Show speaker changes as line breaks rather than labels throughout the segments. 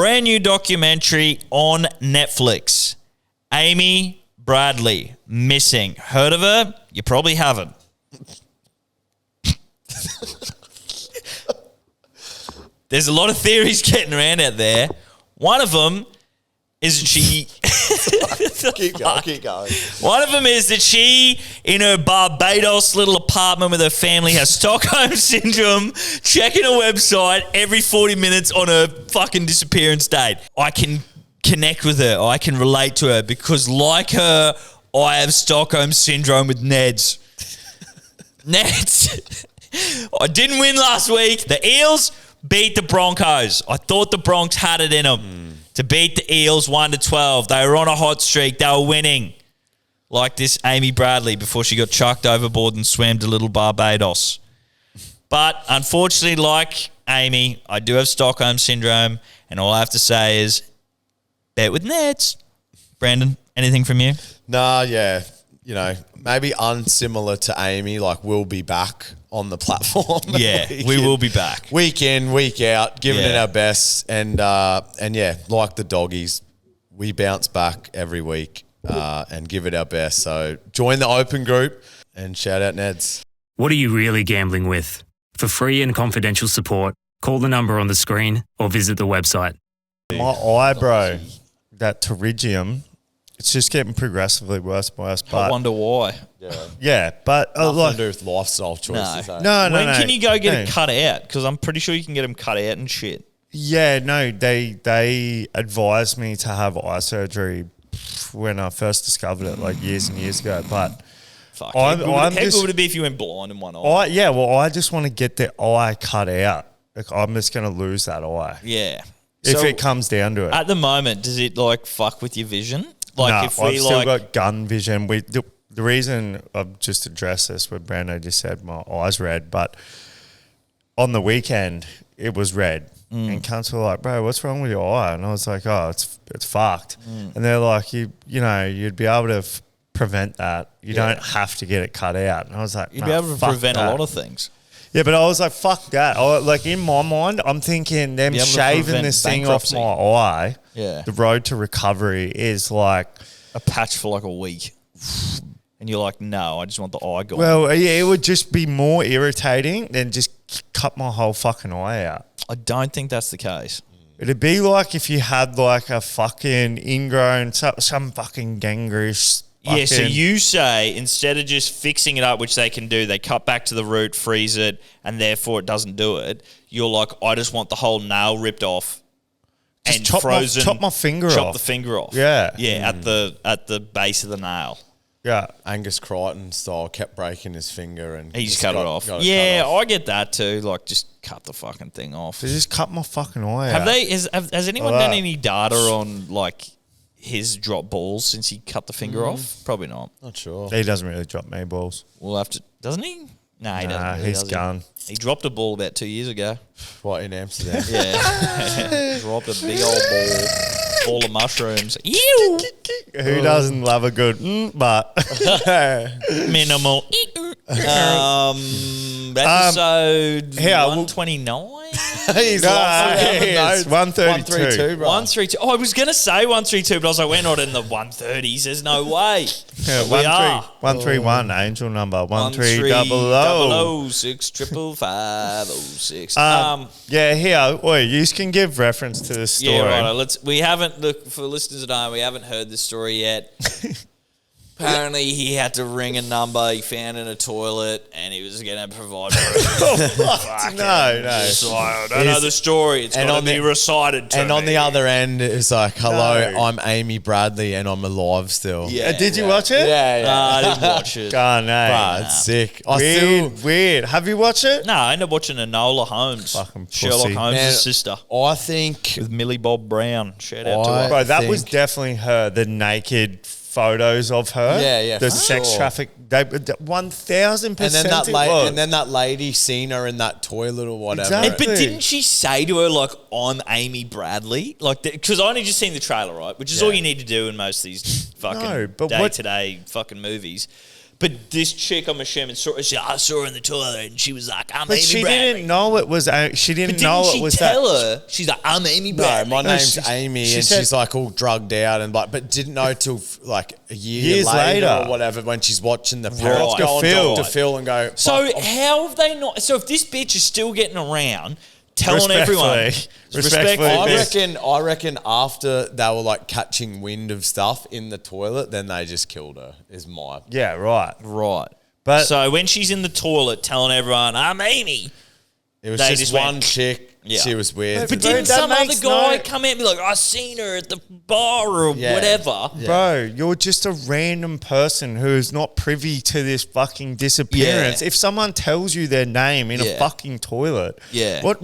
brand new documentary on Netflix. Amy Bradley, missing. Heard of her? You probably haven't. There's a lot of theories getting around out there. One of them is that she...
keep going.
One of them is that she, in her Barbados little apartment with her family, has Stockholm Syndrome, checking a website every 40 minutes on her fucking disappearance date. I can connect with her. I can relate to her because, like her, I have Stockholm Syndrome with Neds. Neds. I didn't win last week. The Eels beat the Broncos. I thought the Bronx had it in them to beat the Eels 1-12. They were on a hot streak. They were winning. Like this Amy Bradley before she got chucked overboard and swam to little Barbados. But unfortunately, like Amy, I do have Stockholm Syndrome, and all I have to say is bet with Neds. Brandon, anything from you?
Nah, yeah. You know, maybe unsimilar to Amy, like we'll be back on the platform.
Yeah, we will be back.
Week in, week out, giving it our best. And yeah, like the doggies, we bounce back every week and give it our best. So join the open group and shout out Neds.
What are you really gambling with? For free and confidential support, call the number on the screen or visit the website.
My eyebrow, that pterygium, it's just getting progressively worse and worse. But
I wonder why.
Yeah, but
Nothing
like,
to do with lifestyle choices.
no.
When can you go get it cut out? Because I'm pretty sure you can get them cut out and shit.
Yeah, no, they advised me to have eye surgery when I first discovered it, like years and years ago. But
Fuck.
how
good would it be if you went blind in one eye?
I just want to get the eye cut out. Like, I'm just going to lose that eye.
Yeah.
If
So
it comes down to it.
at the moment, does it like fuck with your vision? Like
No,
if we
I've still got gun vision. The reason I've just addressed this, what Brando just said, my eyes red, but on the weekend it was red, and cunts were like, "Bro, what's wrong with your eye?" And I was like, "Oh, it's fucked." And they're like, "You know, you'd be able to prevent that. You don't have to get it cut out." And I was like,
you'd be able to prevent a lot of things.
Yeah, but I was like, fuck that. Like, in my mind, I'm thinking them
Be able to
shaving
prevent
this thing off
bankruptcy.
my eye.
Yeah.
The road to recovery is like,
A patch for like a week. And you're like, no, I just want the eye gone.
well, yeah, it would just be more irritating than just cut my whole fucking eye out.
I don't think that's the case.
It'd be like if you had like a fucking ingrown, some fucking gangrous.
Yeah, so you say instead of just fixing it up, which they can do, they cut back to the root, freeze it, and therefore it doesn't do it. You're like, I just want the whole nail ripped off
Just
and
chop
frozen.
chop my finger
chop
off.
the finger off.
Yeah.
Yeah, at the base of the nail.
Yeah.
Angus Crichton style kept breaking his finger and
He just cut it off.
got
Yeah,
cut off.
I get that too. Like, just cut the fucking thing off.
They just cut my fucking eye
Have
out.
they? Has anyone done any data on like his drop balls since he cut the finger off? Probably not.
Not sure.
He doesn't really drop me balls.
We'll have to. Doesn't he? No, he doesn't. Really,
he's
does he?
gone.
He dropped a ball about 2 years ago.
What, in Amsterdam?
Yeah, dropped a big old ball of mushrooms. Ew.
Who doesn't love a good but?
Minimal. Episode
yeah,
129.
He's
it's 132.
132. Oh, I was going to say 132, but I was like, we're not in the 130s. There's no way.
Yeah,
we are.
131, angel number 1300.
65506.
Yeah, here, oi, you can give reference to this story.
Yeah, right. We haven't, look, for listeners at home, we haven't heard this story yet. Apparently, he had to ring a number he found in a toilet, and he was going to provide for it.
No.
Just like, I don't know the story. It's got to be recited to
And on
me.
the other end, it's like, hello,
No.
I'm Amy Bradley and I'm alive still.
Yeah,
Did you watch it?
Yeah.
I didn't watch it.
Oh, no.
Bruh, it's sick.
Weird. Have you watched it?
No, I ended up watching Enola Holmes.
Fucking
Sherlock
pussy.
Holmes'
Man,
sister.
I think
With Millie Bob Brown. Shout out to
I-
her.
Bro, that was
think-
definitely her, the naked photos of her.
Yeah,
The
for
sex
sure.
traffic. 1,000%.
and then that lady seen her in that toilet or whatever.
Exactly.
But didn't she say to her, like, I'm Amy Bradley? Like, because I only just seen the trailer, right? Which is all you need to do in most of these fucking
No, but what-
day-to-day fucking movies. But this chick, I'm assuming, I saw her in the toilet, and she was like, "I'm
But
Amy
she
Bradley."
didn't know it was. She didn't
But
know
didn't
it
she
was
tell
that.
her? She's like, "I'm Amy
No,
Bradley."
my name's
she's-
Amy,
she
and
said-
she's like all drugged out and but didn't know till like a year
Years
later
later.
or whatever when she's watching the parents
Right.
go on
Phil.
Dr. Phil and go.
So
"Fuck,
how have they not? So if this bitch is still getting around, telling everyone,
Respectfully,
I reckon after they were like catching wind of stuff in the toilet, then they just killed her. Is my
Yeah, right.
right?
But-
so when she's in the toilet telling everyone, "I'm Amy,"
It was
They
just
just
one
went-
chick.
Yeah.
She was weird.
but
Bro,
didn't
that
some other
makes
guy
no-
come out and be like, "I seen her at the bar" or
Yeah.
whatever?
Bro, you're just a random person who is not privy to this fucking disappearance.
Yeah.
If someone tells you their name in a
Yeah.
fucking toilet,
Yeah.
what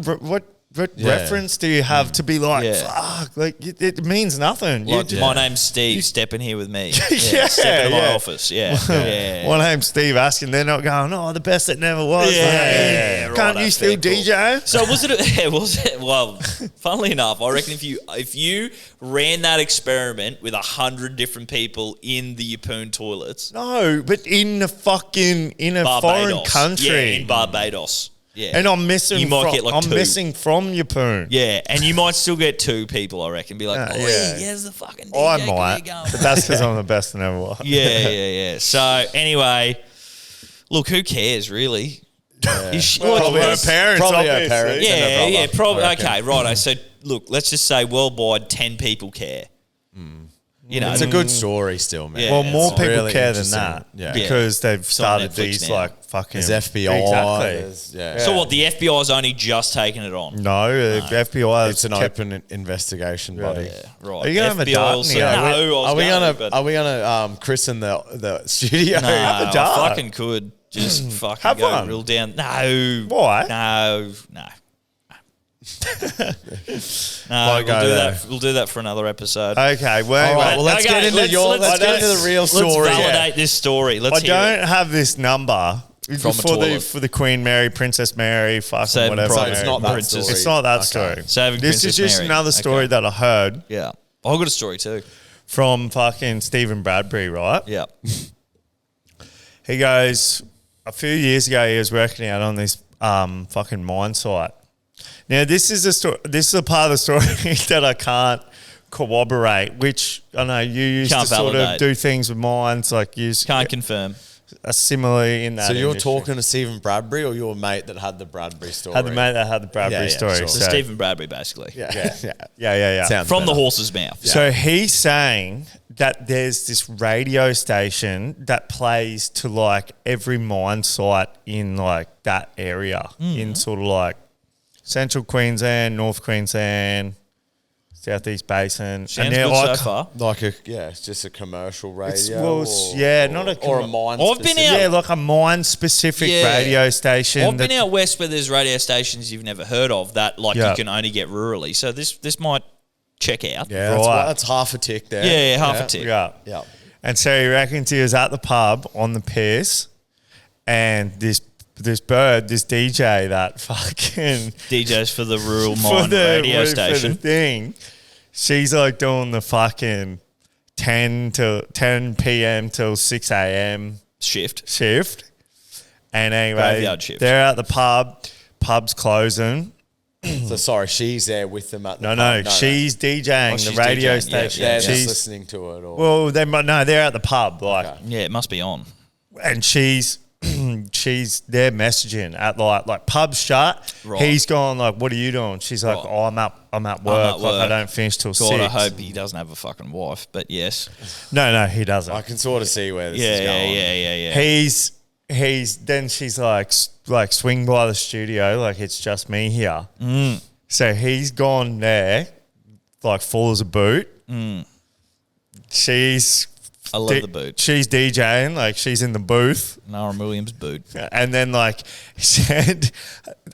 Yeah.
reference do you have to be like,
Yeah.
fuck, like it means nothing. You
Like,
just-
my name's Steve. Step in here with me.
Yeah,
step into my
yeah.
office. Yeah, yeah.
My name's Steve Askin. They're not going, oh, the best that never was.
Yeah,
Like,
yeah, right,
can't you
that's
still
fair, cool.
DJ?
So was it? Was it? Well, funnily enough, I reckon if you ran that experiment with 100 different people in the Yapoon toilets,
No, but in a foreign
Barbados,
country.
yeah, in Barbados, yeah,
And I'm missing.
You might
from,
get like
I'm
2.
missing from Yapoon.
yeah, and you might still get 2 people. I reckon. Be like,
Yeah,
oh
yeah.
yeah, there's the fucking DJ.
I
Can we
might,
go?"
but that's because I'm the best that ever was.
yeah. So anyway, look, who cares really? Is she-
Well,
like,
her
was-
parents,
Probably her
obviously.
parents. and her
Yeah,
brother,
yeah, probably.
I reckon.
Okay, righto. So look, let's just say worldwide, 10 people care. You know,
It's a good story still, man.
Yeah,
Well, more
It's
people
really
care than
interesting.
that
Yeah.
because they've started
Netflix
these
now.
like fucking.
There's FBI.
Exactly.
There's- yeah.
So what? The FBI's only just taken it on.
No, the FBI.
It's an open investigation, buddy.
Yeah, right.
Are you gonna have a
FBI
dart in
also-
here?
No,
Are
I was
Are we
gonna?
gonna
but
christen the studio?
no,
have a
I
dart.
fucking could just fucking
Have
go
one.
real down. No.
Why?
No. No,
Why
we'll
go
do
there?
that. We'll do that for another episode.
Okay, well,
All right,
anyway,
well, let's
Okay,
get into
let's
get into the real
Let's
story.
validate this story. Let's
I
hear it.
don't have this number
From a
for the
toilet.
for the Queen Mary, Princess Mary, fucking
Saving
whatever.
Private
So it's not that
Princess.
story.
It's not that
Okay.
story.
Saving
This
Princess
is just
Mary.
another story
Okay.
that I heard
Yeah. I've got a story too.
from fucking Stephen Bradbury, right?
Yeah.
He goes, a few years ago, he was working out on this fucking mine site. Now, this is a story. This is a part of the story that I can't corroborate. Which I know you used
Can't
to sort of
validate.
do things with mines, like use
Can't confirm.
similarly in that.
So you're
industry.
talking to Stephen Bradbury or your mate that had the Bradbury story?
Had the mate that had the Bradbury
Yeah, yeah,
story.
sure.
So
So,
Stephen Bradbury, basically.
Yeah. Sounds
From the
better.
horse's mouth.
So he's saying that there's this radio station that plays to like every mine site in like that area in sort of like central Queensland, North Queensland, Southeast Basin.
Sounds
they're
good
like-
so far.
Like it's just a commercial radio.
It's- well, not a
or a
com-
mine.
I've been
specific-
out-
Yeah, like a mine specific
Yeah.
radio station.
I've been out west where there's radio stations you've never heard of that like
Yeah.
you can only get rurally. So this might check out.
Yeah,
Right.
that's half a tick there.
Yeah, half a tick.
Yeah.
Yeah.
And so he reckons he was at the pub on the piss and this DJ that fucking
DJs for the rural
for
mine radio
for the
station.
thing, she's like doing the fucking 10 p.m. till 6 a.m.
Shift.
shift. And anyway,
Graveyard shift.
they're at the pub's closing.
So sorry, she's there with them at the
No,
pub.
she's DJing
Oh, she's
the radio
DJing, yeah,
station.
They're just
she's
listening to it. Or
well, they're at the pub, like,
Okay.
Yeah, it must be on.
and she's they're messaging at like pubs shut.
Right.
He's going like, "What are you doing?" She's like,
Right.
"Oh, I'm at work.
at
Like I
work.
don't finish till
God,
6."
I hope he doesn't have a fucking wife. But yes.
No, he doesn't.
I can sort of see where this
Yeah,
is
yeah,
going.
yeah.
He's then she's like swing by the studio, like it's just me here. So he's gone there, like full as a boot. She's
I love the boot.
She's DJing, like she's in the booth.
Nara Williams boot.
And then like he said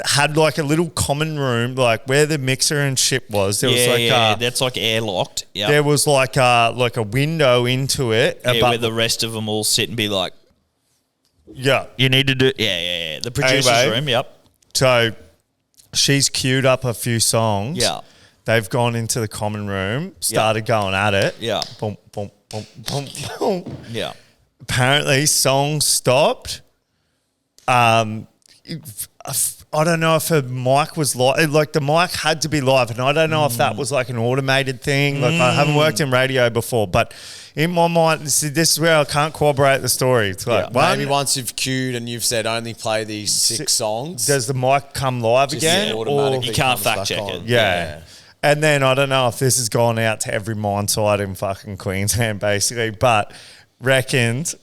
had like a little common room, like where the mixer and shit was. There was like
that's like airlocked. Yeah.
there was like a window into it.
Yeah,
but-
where the rest of them all sit and be like,
yeah.
you need to do. Yeah. The producer's
Anyway.
room. Yep.
So she's queued up a few songs.
Yeah.
They've gone into the common room, started going at it.
Yeah.
Boom, boom, boom, boom, boom.
Yeah.
apparently song stopped. I don't know if her mic was live. Like the mic had to be live, and I don't know if that was like an automated thing. Like I haven't worked in radio before, but in my mind, this is where I can't corroborate the story. It's like
maybe once you've queued and you've said only play these 6 songs,
does the mic come live again?
Automatically
You can't
comes
fact
back
check
on.
it.
Yeah. And then I don't know if this has gone out to every mine site in fucking Queensland, basically, but reckons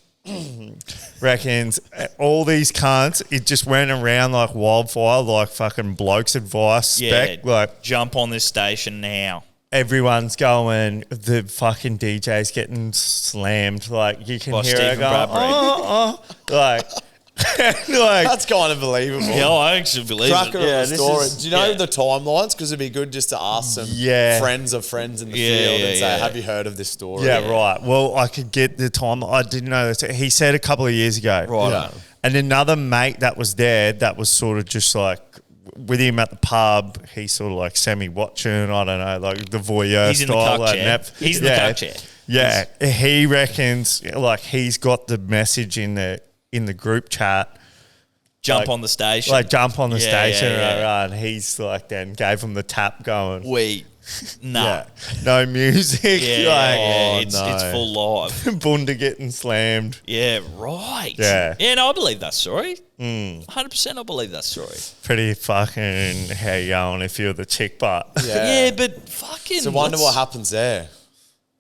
all these cunts, it just went around like wildfire, like fucking blokes' advice spec. Like,
jump on this station now.
everyone's going, the fucking DJ's getting slammed. Like, you can
By
hear it
Stephen
going,
Bradbury.
like,
That's kind of believable.
Yeah, I actually believe
Cracker
it.
of
Yeah,
the
this
story.
is-
Do you know
yeah.
the timelines? Because it'd be good just to ask some friends of friends in the field and say, have you heard of this story?
yeah, right. Well, I could get the time. I didn't know this. He said a couple of years ago.
Right.
Yeah.
And another mate that was there that was sort of just like with him at the pub, he's sort of like semi-watching, I don't know, like the voyeur
He's in the
style.
cuck chair. He's in the cuck chair.
Yeah. He reckons like he's got the message in the group chat.
Jump
Like-
on the station.
Like jump on the
Yeah,
station,
yeah, yeah.
and he's like then gave him the tap going.
Nah.
Yeah, no music.
Yeah,
like,
yeah, it's
no.
full live.
Bunda getting slammed.
Yeah, right.
Yeah.
Yeah, no, I believe that story. 100% I believe that story.
Pretty fucking how you going if you're the chick butt.
Yeah, but fucking.
So wonder
let's-
what happens there.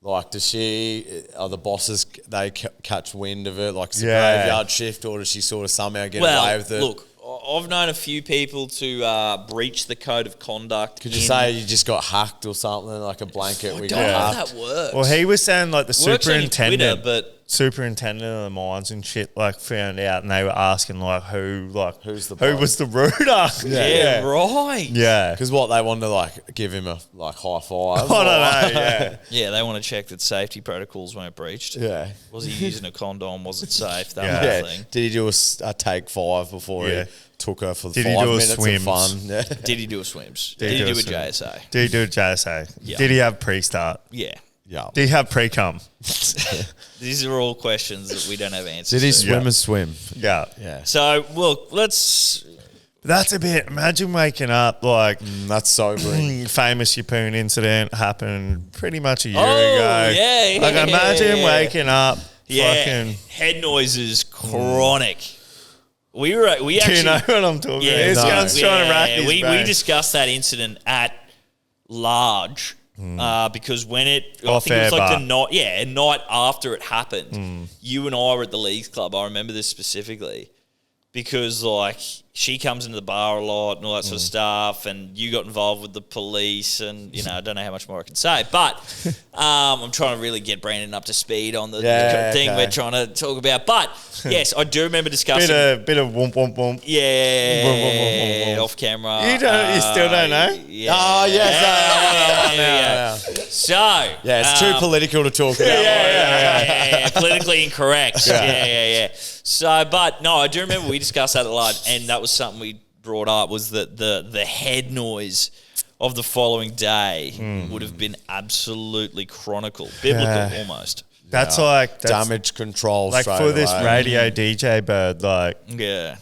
Like, are the bosses, they catch wind of it? Like, it's a
Yeah.
graveyard shift, or does she sort of somehow get away with it?
Look, I've known a few people to breach the code of conduct.
Could you say you just got hacked or something, like a blanket?
I
we
don't
got
know how
hacked.
that works.
Well, he was saying like the
Works on your
superintendent,
Twitter, but
superintendent of the mines and shit, like found out, and they were asking like who
Who's the
who
bloke?
was the rooter?
yeah, right.
yeah.
Because what, they wanted to like give him a like high five?
I don't know. Yeah,
Yeah, they want to check that safety protocols weren't breached.
Yeah.
Was he using a condom? Was it safe? That
Yeah.
whole
Yeah.
thing.
Did he do a take 5 before
Yeah.
he took her for
Did he
5
do a
minutes
swims?
of fun? Yeah.
Did he do a swims?
Did
Did
he
he
do
do
a
a
swim?
JSA?
did he do a JSA?
Yeah.
Did he have pre-start?
Yeah.
Yeah.
Did he have pre-cum?
These are all questions that we don't have answers
Did he
to.
swim
Yeah.
a swim?
Yeah.
Yeah.
So, look, let's...
That's a bit. Imagine waking up like
That's sobering.
famous Yapoon incident happened pretty much a year
Oh,
ago.
yeah,
Like
yeah,
imagine
yeah.
waking up.
Yeah,
Fucking.
head noises, chronic. We actually...
Do you know what I'm talking
Yeah,
about? This
no.
guy's trying to rack his
we
brain.
discussed that incident at large because when I think it
Off
was
air
like
bar.
the night, a night after it happened. You and I were at the Leagues Club. I remember this specifically because like she comes into the bar a lot and all that sort of stuff, and you got involved with the police, and you know I don't know how much more I can say, but I'm trying to really get Brandon up to speed on the
Yeah,
thing
okay.
we're trying to talk about. But yes, I do remember discussing.
bit of whoomp whoomp whoomp.
Yeah, off camera.
You still don't know?
Yeah.
Oh, yes.
Yeah. So,
Yeah, it's too political to talk about.
yeah, politically incorrect. Yeah. So, but no, I do remember we discussed that a lot, and that was something we brought up was that the head noise of the following day would have been absolutely biblical almost.
That's like
Damage control
like
straight
for this
away.
radio DJ bird. Like
Yeah.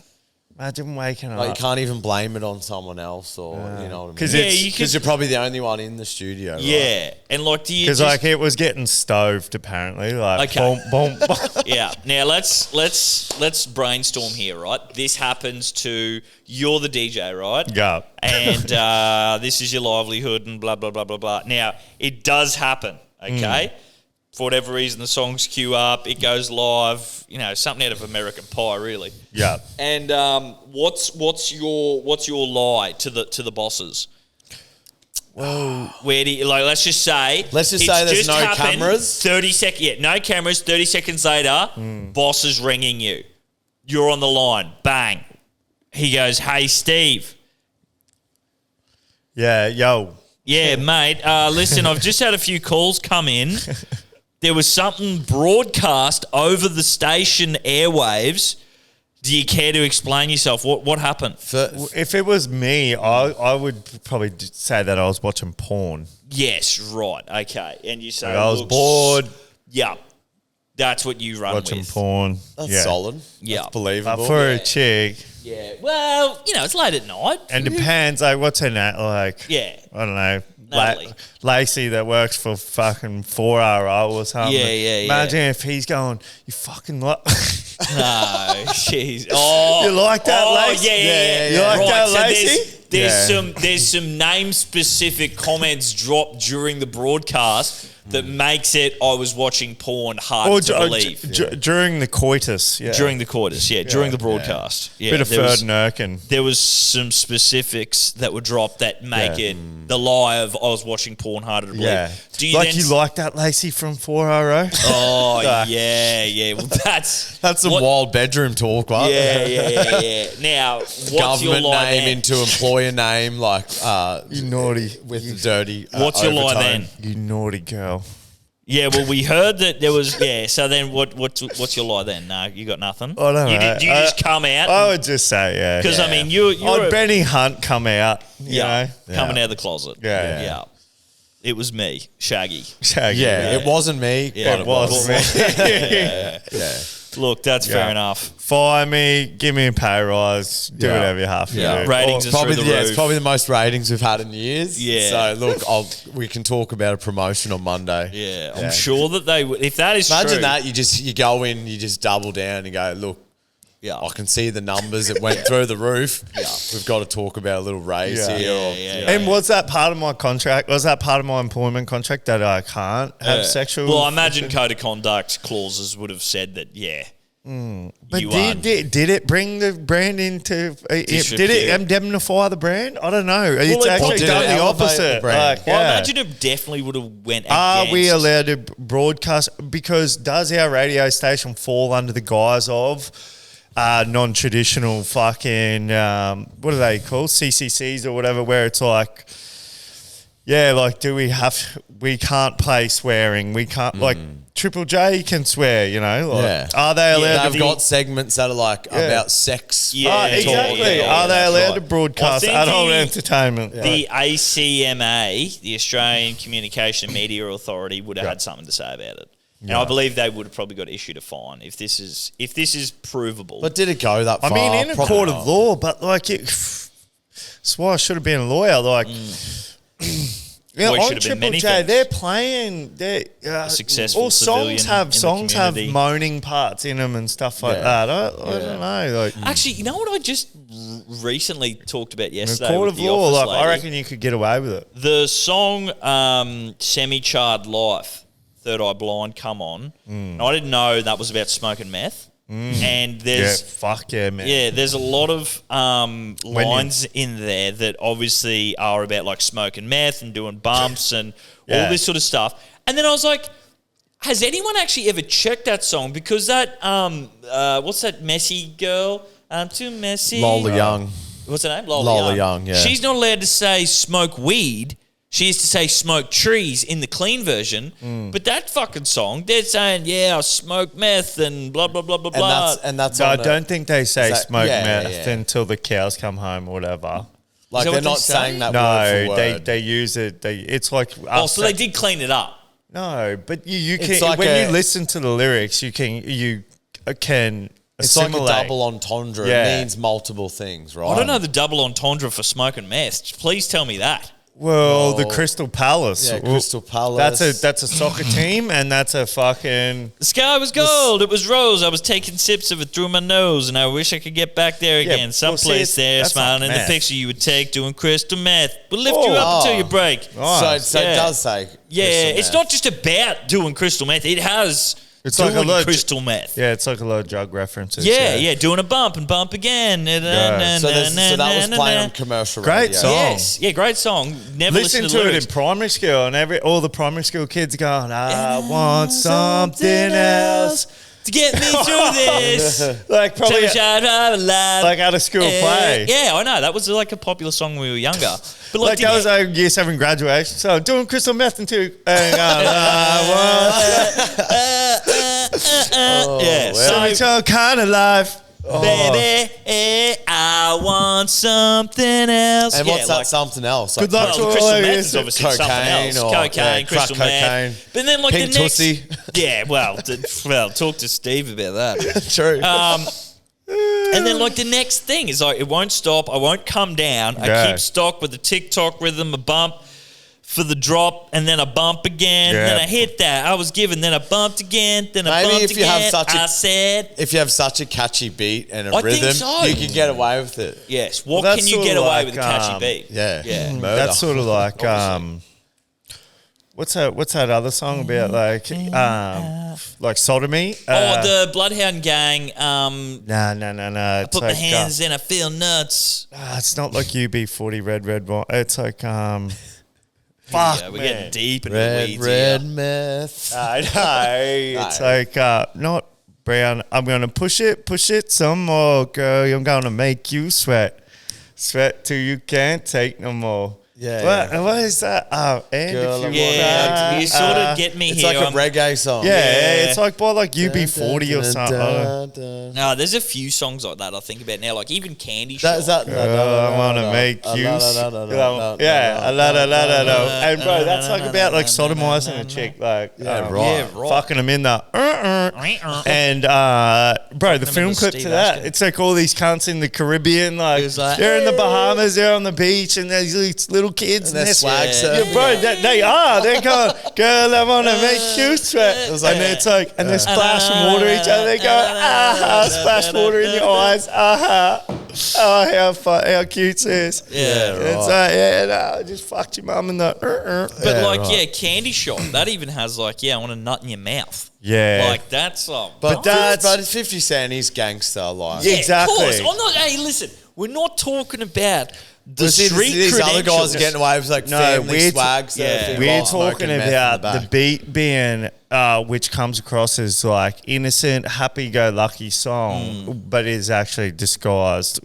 imagine waking
Like, you
up.
can't even blame it on someone else, or you know what I mean?
'Cause
Yeah,
it's-
you could.
Because you're probably the only one in the studio. Right?
Yeah, and like, do you
Because
just,
like it was getting stoved apparently. Like
Okay.
boom boom.
yeah. Now let's brainstorm here, right? This happens to you're the DJ, right?
Yeah.
And this is your livelihood and blah blah blah blah blah. Now it does happen, okay? For whatever reason, the songs queue up, it goes live. You know, something out of American Pie, really.
Yeah.
And what's your lie to the bosses?
Well,
Where do you, like? Let's just say
Let's just
it's
say there's no cameras.
30 yeah, no cameras. 30 seconds later, boss is ringing you. You're on the line. Bang. He goes, "Hey, Steve."
yeah, yo.
Yeah, mate. Listen, I've just had a few calls come in. There was something broadcast over the station airwaves. Do you care to explain yourself? What happened?
If it was me, I would probably say that I was watching porn.
Yes, right. Okay. And you say,
Like I was
"Look,
bored.
Yeah. That's what you run
Watching
with.
porn.
That's solid.
Yeah.
That's believable.
For a chick.
Yeah. Well, it's late at night.
And depends, like, what's her name? Like,
Yeah.
I don't know.
Natalie.
Lacey that works for fucking 4RO or something.
Yeah.
Imagine if he's going, you fucking like.
No, jeez. Oh,
You like that, Lacey?
Yeah.
You like that,
so
Lacey?
There's some name specific comments dropped during the broadcast that makes it I was watching porn hard to believe.
During the coitus. Yeah.
During the coitus, during the broadcast. Yeah.
Bit of third Nurkin.
There was some specifics that were dropped that make it the lie of I was watching porn harder to believe.
Yeah.
Do
you like that, Lacey, from 4RO?
Oh, yeah. Well, that's
some wild bedroom talk, right?
Yeah. Now, what's
Government
your lie
name
then?
into employer name, like
You naughty.
with the dirty.
What's your lie
overtone.
then?
You naughty girl.
Yeah, well, we heard that there was. Yeah, so then what's your lie then? No, you got nothing.
I don't know.
You just come out.
I would just say, yeah.
Because I mean, you're
Benny Hunt come out. You know?
coming out of the closet.
Yeah.
It was me, Shaggy.
Shaggy.
Yeah, it wasn't me.
Yeah,
but
It was me.
Yeah.
Look, that's fair enough.
Fire me, give me a pay rise, do whatever you have to do.
Ratings are
Probably
through the roof.
it's probably the most ratings we've had in years.
Yeah.
So look, we can talk about a promotion on Monday.
Yeah, I'm sure that they would. If that is
Imagine
true,
that you go in, you just double down and go, look, I can see the numbers. It went through the roof. We've got to talk about a little raise here.
And was that part of my contract? Was that part of my employment contract that I can't have sexual?
Well, I imagine code of conduct clauses would have said that. Yeah.
But did it bring the brand into? Did it indemnify the brand? I don't know. It's actually
did
done
it
the
elevate the
opposite.
brand?
Well, I imagine it definitely would have went.
Are we
against-
allowed to broadcast? Because does our radio station fall under the guise of non-traditional fucking what are they called, CCCs or whatever, where it's like, like, do we can't play swearing, we can't like Triple J can swear, like, are they allowed
They've got segments that are like about sex.
exactly. Are they allowed to broadcast adult entertainment?
The ACMA, the Australian Communication and Media Authority, would have had something to say about it. And I believe they would have probably got issued a fine if this is provable.
But did it go that far?
I mean, in a
Probably
court
not.
of law, but like that's why I should have been a lawyer. Like,
Well, it
on
should have been
Triple
many
J,
things.
they're playing.
Successful
all
civilian
songs
in the
have
community.
moaning parts in them and stuff like that. I don't know. Like,
Actually, you know what I just recently talked about
in a
yesterday?
court
with
of
the
law,
office
like, I
lady?
reckon you could get away with it.
The song Semi-Charred Life, Third Eye Blind, come on. And I didn't know that was about smoking meth. And there's
Fuck yeah, man.
Yeah, there's a lot of lines in there that obviously are about like smoking meth and doing bumps and all this sort of stuff. And then I was like, has anyone actually ever checked that song? Because that what's that messy girl? I'm too messy.
Lola Young.
What's her name?
Lola Young, yeah.
She's not allowed to say smoke weed. She used to say smoke trees in the clean version. But that fucking song, they're saying, I smoke meth and blah, blah, blah, blah, blah.
And that's
So I
on
don't think they say
that-
smoke
yeah,
meth
yeah.
until the cows come home or whatever.
like
Is that
they're
what they
not
say?
saying that word
No,
for word.
they use it. It's like
So they did clean it up.
No, but you
It's
can
like
when you listen to the lyrics, you can
It's like a
assimilate.
double entendre.
Yeah.
It means multiple things, right?
I don't know the double entendre for smoking meth. Please tell me that.
Well, the Crystal Palace.
Yeah, Crystal Palace.
That's a soccer team, and that's a fucking.
The sky was gold. It was rose. I was taking sips of it through my nose, and I wish I could get back there again.
well,
Someplace
see,
there,
that's
smiling
not
in the
meth.
picture you would take doing crystal meth. We'll lift you up until you break.
So
Yeah.
it does say.
Yeah,
crystal
it's
meth.
not just about doing crystal meth. It has
It's like a
doing
lot of-
crystal meth.
Yeah, it's like a lot of drug references.
Yeah, doing a bump and bump again.
So that was playing on commercial
Great
radio.
song.
Yes, great song. Never
Listen
listened
to
the
it in
lyrics.
primary school, and all the primary school kids going, "I want something else."
to get me through this.
Like probably
Like
at a school play.
Yeah, I know. That was like a popular song when we were younger. But
Like that was a year 7 graduation. So doing crystal meth until
yeah.
so kind of life.
Baby, I want something else.
And what's that something else?
Good luck
Well,
to
the
all
crystal
of
meth
you.
is obviously something
Cocaine
else.
or,
Cocaine,
yeah,
crystal
crack
meth.
cocaine.
But then, like,
Pink
the next...
Tootsie.
Yeah, well, talk to Steve about that.
True.
And then, like, the next thing is, like, it won't stop. I won't come down. I
Yeah.
keep stock with the TikTok rhythm, a bump for the drop, and then a bump again.
Yeah.
Then I hit that. I was given. Then I bumped again. Then I
Maybe
bumped
if you have
again.
such a-
I said,
If you have such a catchy beat and a
I think
rhythm,
so.
you can get away with it.
yes. What
Well, that's
can you
sort
get
of
away
like,
with a catchy beat?
Yeah.
Yeah.
Murder.
That's sort of like
Obviously.
what's that other song about like sodomy?
The Bloodhound Gang.
No. It's
Put my
like,
hands in. I feel nuts.
it's not like UB40 red wine. It's like
Fuck,
fuck,
we're
man.
getting deep into the
red,
weeds
red
here.
meth.
I know. It's like not brown. I'm gonna push it some more, girl. I'm gonna make you sweat till you can't take no more.
Yeah.
What is that? And
Girl,
if
I'm
you
Yeah,
cry,
you sort of get me
It's
here.
like a
I'm-
reggae song.
yeah, it's like by like UB40 or something.
No, there's a few songs like that I think about now, like even Candy
That,
Shop.
is that,
Girl, I wanna make you. Yeah, la. And bro, that's like about like sodomizing a chick, like
Yeah, right.
Yeah, right.
fucking them in the. And bro, the
them in
film
the
clip
Steve
to that,
Askin.
it's like all these cunts in the Caribbean, like,
It was like,
they're in the Bahamas, they're on the beach, and there's these little kids,
And they're swag
Yeah.
surfing.
yeah, bro, they are. They're going, girl, I want to make you sweat.
was like-
And it's like, and they're splashing water each other. They go, splash water in your eyes. Oh, how fun, how cute this.
Yeah,
And it's like, I just fucked your mum in the.
But
Yeah,
like,
right.
yeah, Candy Shop, that even has like, I want a nut in your mouth.
Yeah.
Like that's
But
that's-
but 50 Cent is gangster, like.
Yeah. Exactly.
Of course. I'm not. Hey, listen, we're not talking about the
But see,
street
these other
credentials.
guys are getting away with like
No,
family
we're
swag
yeah.
surfing.
We're
while
talking
smoking meth in
about
the
the
back.
beat being, which comes across as like innocent, happy-go-lucky song, but is actually disguising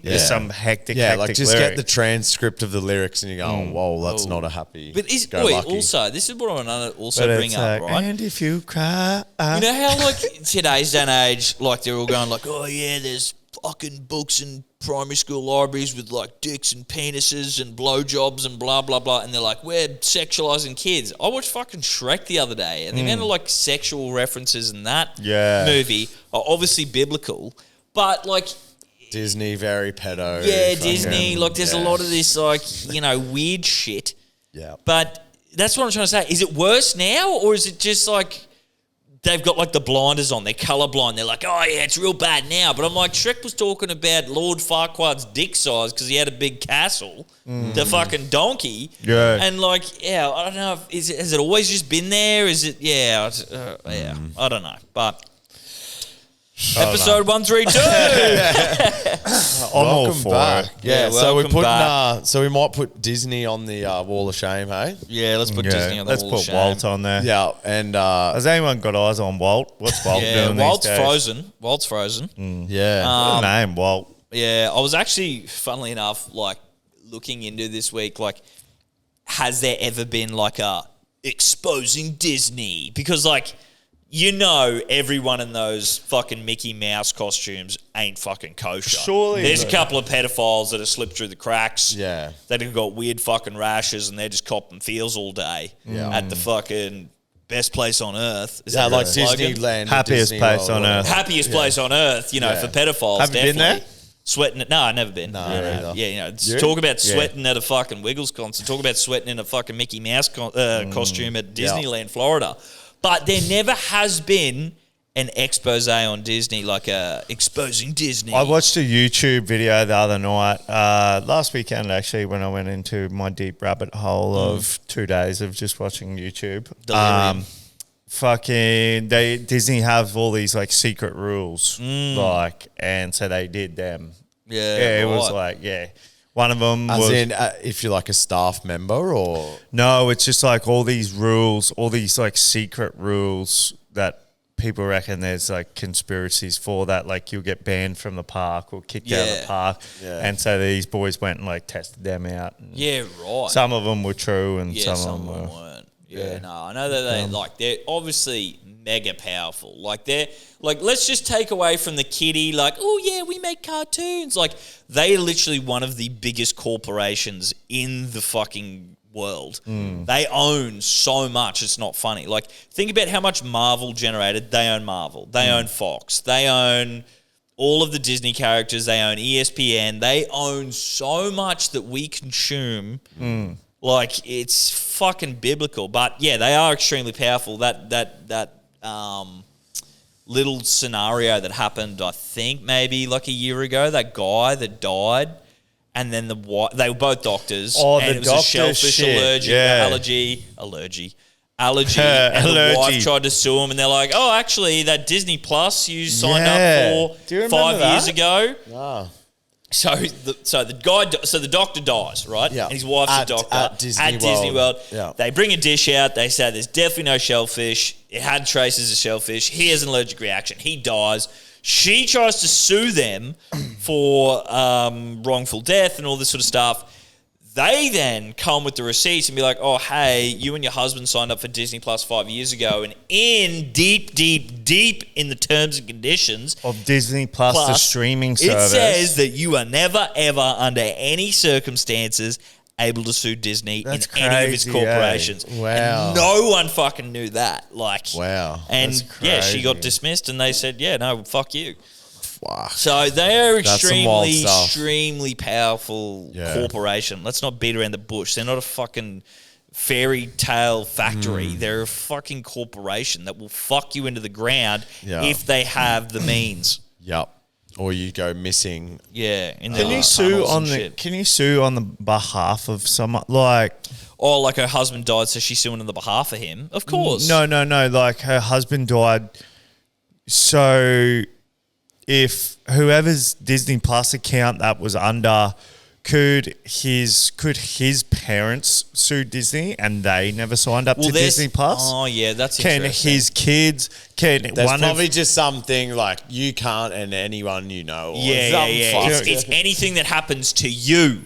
Yeah.
some hectic,
Yeah,
hectic
like just
lyric.
get the transcript of the lyrics and you go, oh, whoa, that's not a happy.
But is
go
wait,
lucky.
also this is what I want to also
But
bring
it's
up,
like,
right?
and if you cry,
You know how like today's day and age, like they're all going like, oh yeah, there's fucking books in primary school libraries with like dicks and penises and blowjobs and blah blah blah, and they're like, we're sexualizing kids. I watched fucking Shrek the other day, and the amount of like sexual references in that
Yeah.
are obviously biblical, but like.
Disney, very pedo.
Yeah,
fucking-
Disney. Like, there's a lot of this, like, weird shit.
Yeah.
But that's what I'm trying to say. Is it worse now, or is it just like they've got like the blinders on? They're colorblind. They're like, oh yeah, it's real bad now. But I'm like, Shrek was talking about Lord Farquaad's dick size because he had a big castle, the fucking donkey.
Yeah.
And like, yeah, I don't know. Has it always just been there? Is it? Yeah, I don't know. But episode 132.
I'm all
Welcome
for
back.
it.
Yeah,
Yeah,
so we're
welcome
putting,
back.
so we might put Disney on the wall of shame, hey?
Yeah, let's put Disney on the
Let's
wall of
put
shame.
Walt on there.
Yeah, and
Has anyone got eyes on Walt? What's Walt
Yeah,
doing
Walt's
these days?
frozen. Walt's frozen.
yeah,
What a name, Walt.
Yeah, I was actually, funnily enough, like looking into this week, like, has there ever been like a exposing Disney? Because like, everyone in those fucking Mickey Mouse costumes ain't fucking kosher.
Surely
There's a
not.
couple of pedophiles that have slipped through the cracks.
Yeah.
That have got weird fucking rashes and they're just copping feels all day at the fucking best place on earth. Is
yeah,
that
like
the slogan?
Disneyland, or
Happiest
Disney
place
World,
on
whatever.
earth.
Happiest place on earth, for pedophiles.
Have you been
definitely.
there?
Sweating it. No, I've never been.
No,
yeah,
neither.
yeah,
You?
talk about sweating at a fucking Wiggles concert. Talk about sweating in a fucking Mickey Mouse costume at Disneyland, Florida. But there never has been an expose on Disney, like exposing Disney.
I watched a YouTube video the other night, last weekend actually, when I went into my deep rabbit hole of 2 days of just watching YouTube.
Delirium.
Disney have all these like secret rules, and so they did them.
Yeah,
it was
right.
like one of them
As
was
in, if you're like a staff member or...
no, it's just like all these rules, all these like secret rules that people reckon there's like conspiracies for that, like you'll get banned from the park or kicked out of
Yeah.
the park.
Yeah.
And so these boys went and like tested them out. And
Yeah, right.
some of them were true and
yeah,
some of them
them
were.
weren't. Yeah, no, I know that they're obviously mega powerful. Let's just take away from the kiddie, oh yeah, we make cartoons. They're literally one of the biggest corporations in the fucking world. They own so much, it's not funny. Think about how much Marvel generated. They own Marvel. They own Fox. They own all of the Disney characters. They own ESPN. They own so much that we consume. It's fucking biblical. But yeah, they are extremely powerful. That little scenario that happened, I think maybe a year ago, that guy that died, and then they were both doctors.
Oh,
and
the
it was a shellfish
shit.
allergy. And the wife tried to sue him, and they're like, "Oh, actually, that Disney Plus you signed up for 5 years ago."
Ah.
So the doctor dies, right?
Yeah.
And his wife's a doctor
at Disney
World.
Yeah.
They bring a dish out. They say there's definitely no shellfish. It had traces of shellfish. He has an allergic reaction. He dies. She tries to sue them for wrongful death and all this sort of stuff. They then come with the receipts and be like, "Oh, hey, you and your husband signed up for Disney Plus 5 years ago, and in deep in the terms and conditions
of Disney Plus, the streaming service,
it says that you are never, ever, under any circumstances, able to sue Disney in any of its corporations."
Wow.
And no one fucking knew that.
Wow.
And
That's
yeah, she got
crazy.
dismissed, and they said, "Yeah, no, fuck you."
Wow.
So they're
That's some wild stuff.
extremely powerful corporation. Let's not beat around the bush. They're not a fucking fairy tale factory. They're a fucking corporation that will fuck you into the ground if they have the means.
Yep. Or you go missing.
Yeah. In
Can you sue on the behalf of someone
Or her husband died, so she's suing on the behalf of him. Of course.
No. Her husband died. So if whoever's Disney Plus account that was under, could his parents sue Disney and they never signed up to Disney Plus?
Oh yeah, that's
Can
interesting.
his kids? Can
There's
one
probably just something you can't and anyone you know. Or
Yeah.
something fucked.
It's anything that happens to you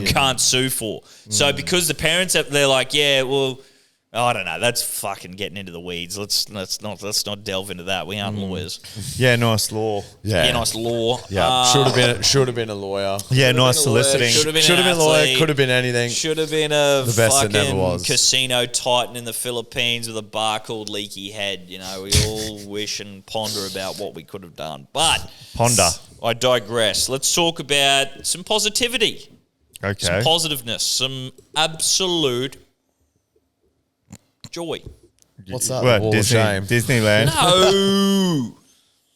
can't sue for. So because the parents, they're like, yeah, well, I don't know. That's fucking getting into the weeds. Let's not delve into that. We aren't lawyers.
Yeah, nice law.
Yeah, nice law.
Yeah, should have been a lawyer.
Yeah, nice soliciting.
Should have been
Should have
an
been a lawyer.
athlete.
Could have been anything.
Should have been a
The best that never
fucking
was.
casino titan in the Philippines with a bar called Leaky Head. We all wish and ponder about what we could have done. But I digress. Let's talk about some positivity.
Okay.
Some positiveness. Some absolute joy.
What's that?
What,
Wall of shame.
Disneyland?
No.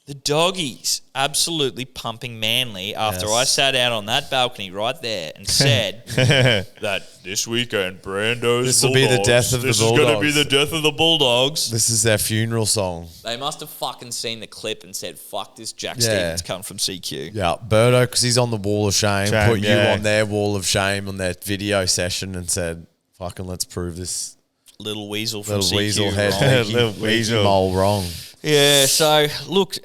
The doggies absolutely pumping Manly after I sat out on that balcony right there and said that this weekend, Brando's
This will be the death of the
This is going to
Bulldogs.
be the death of the Bulldogs.
This is their funeral song.
They must have fucking seen the clip and said, fuck this Jack
Yeah.
Stevens come from CQ.
Yeah, Birdo, because he's on the wall of shame, put you
yeah.
on their wall of shame on their video session and said, fucking let's prove this
Little Weasel from
little
CQ.
weasel head
wrong.
Little
leaky
weasel.
mole wrong.
Yeah, so look,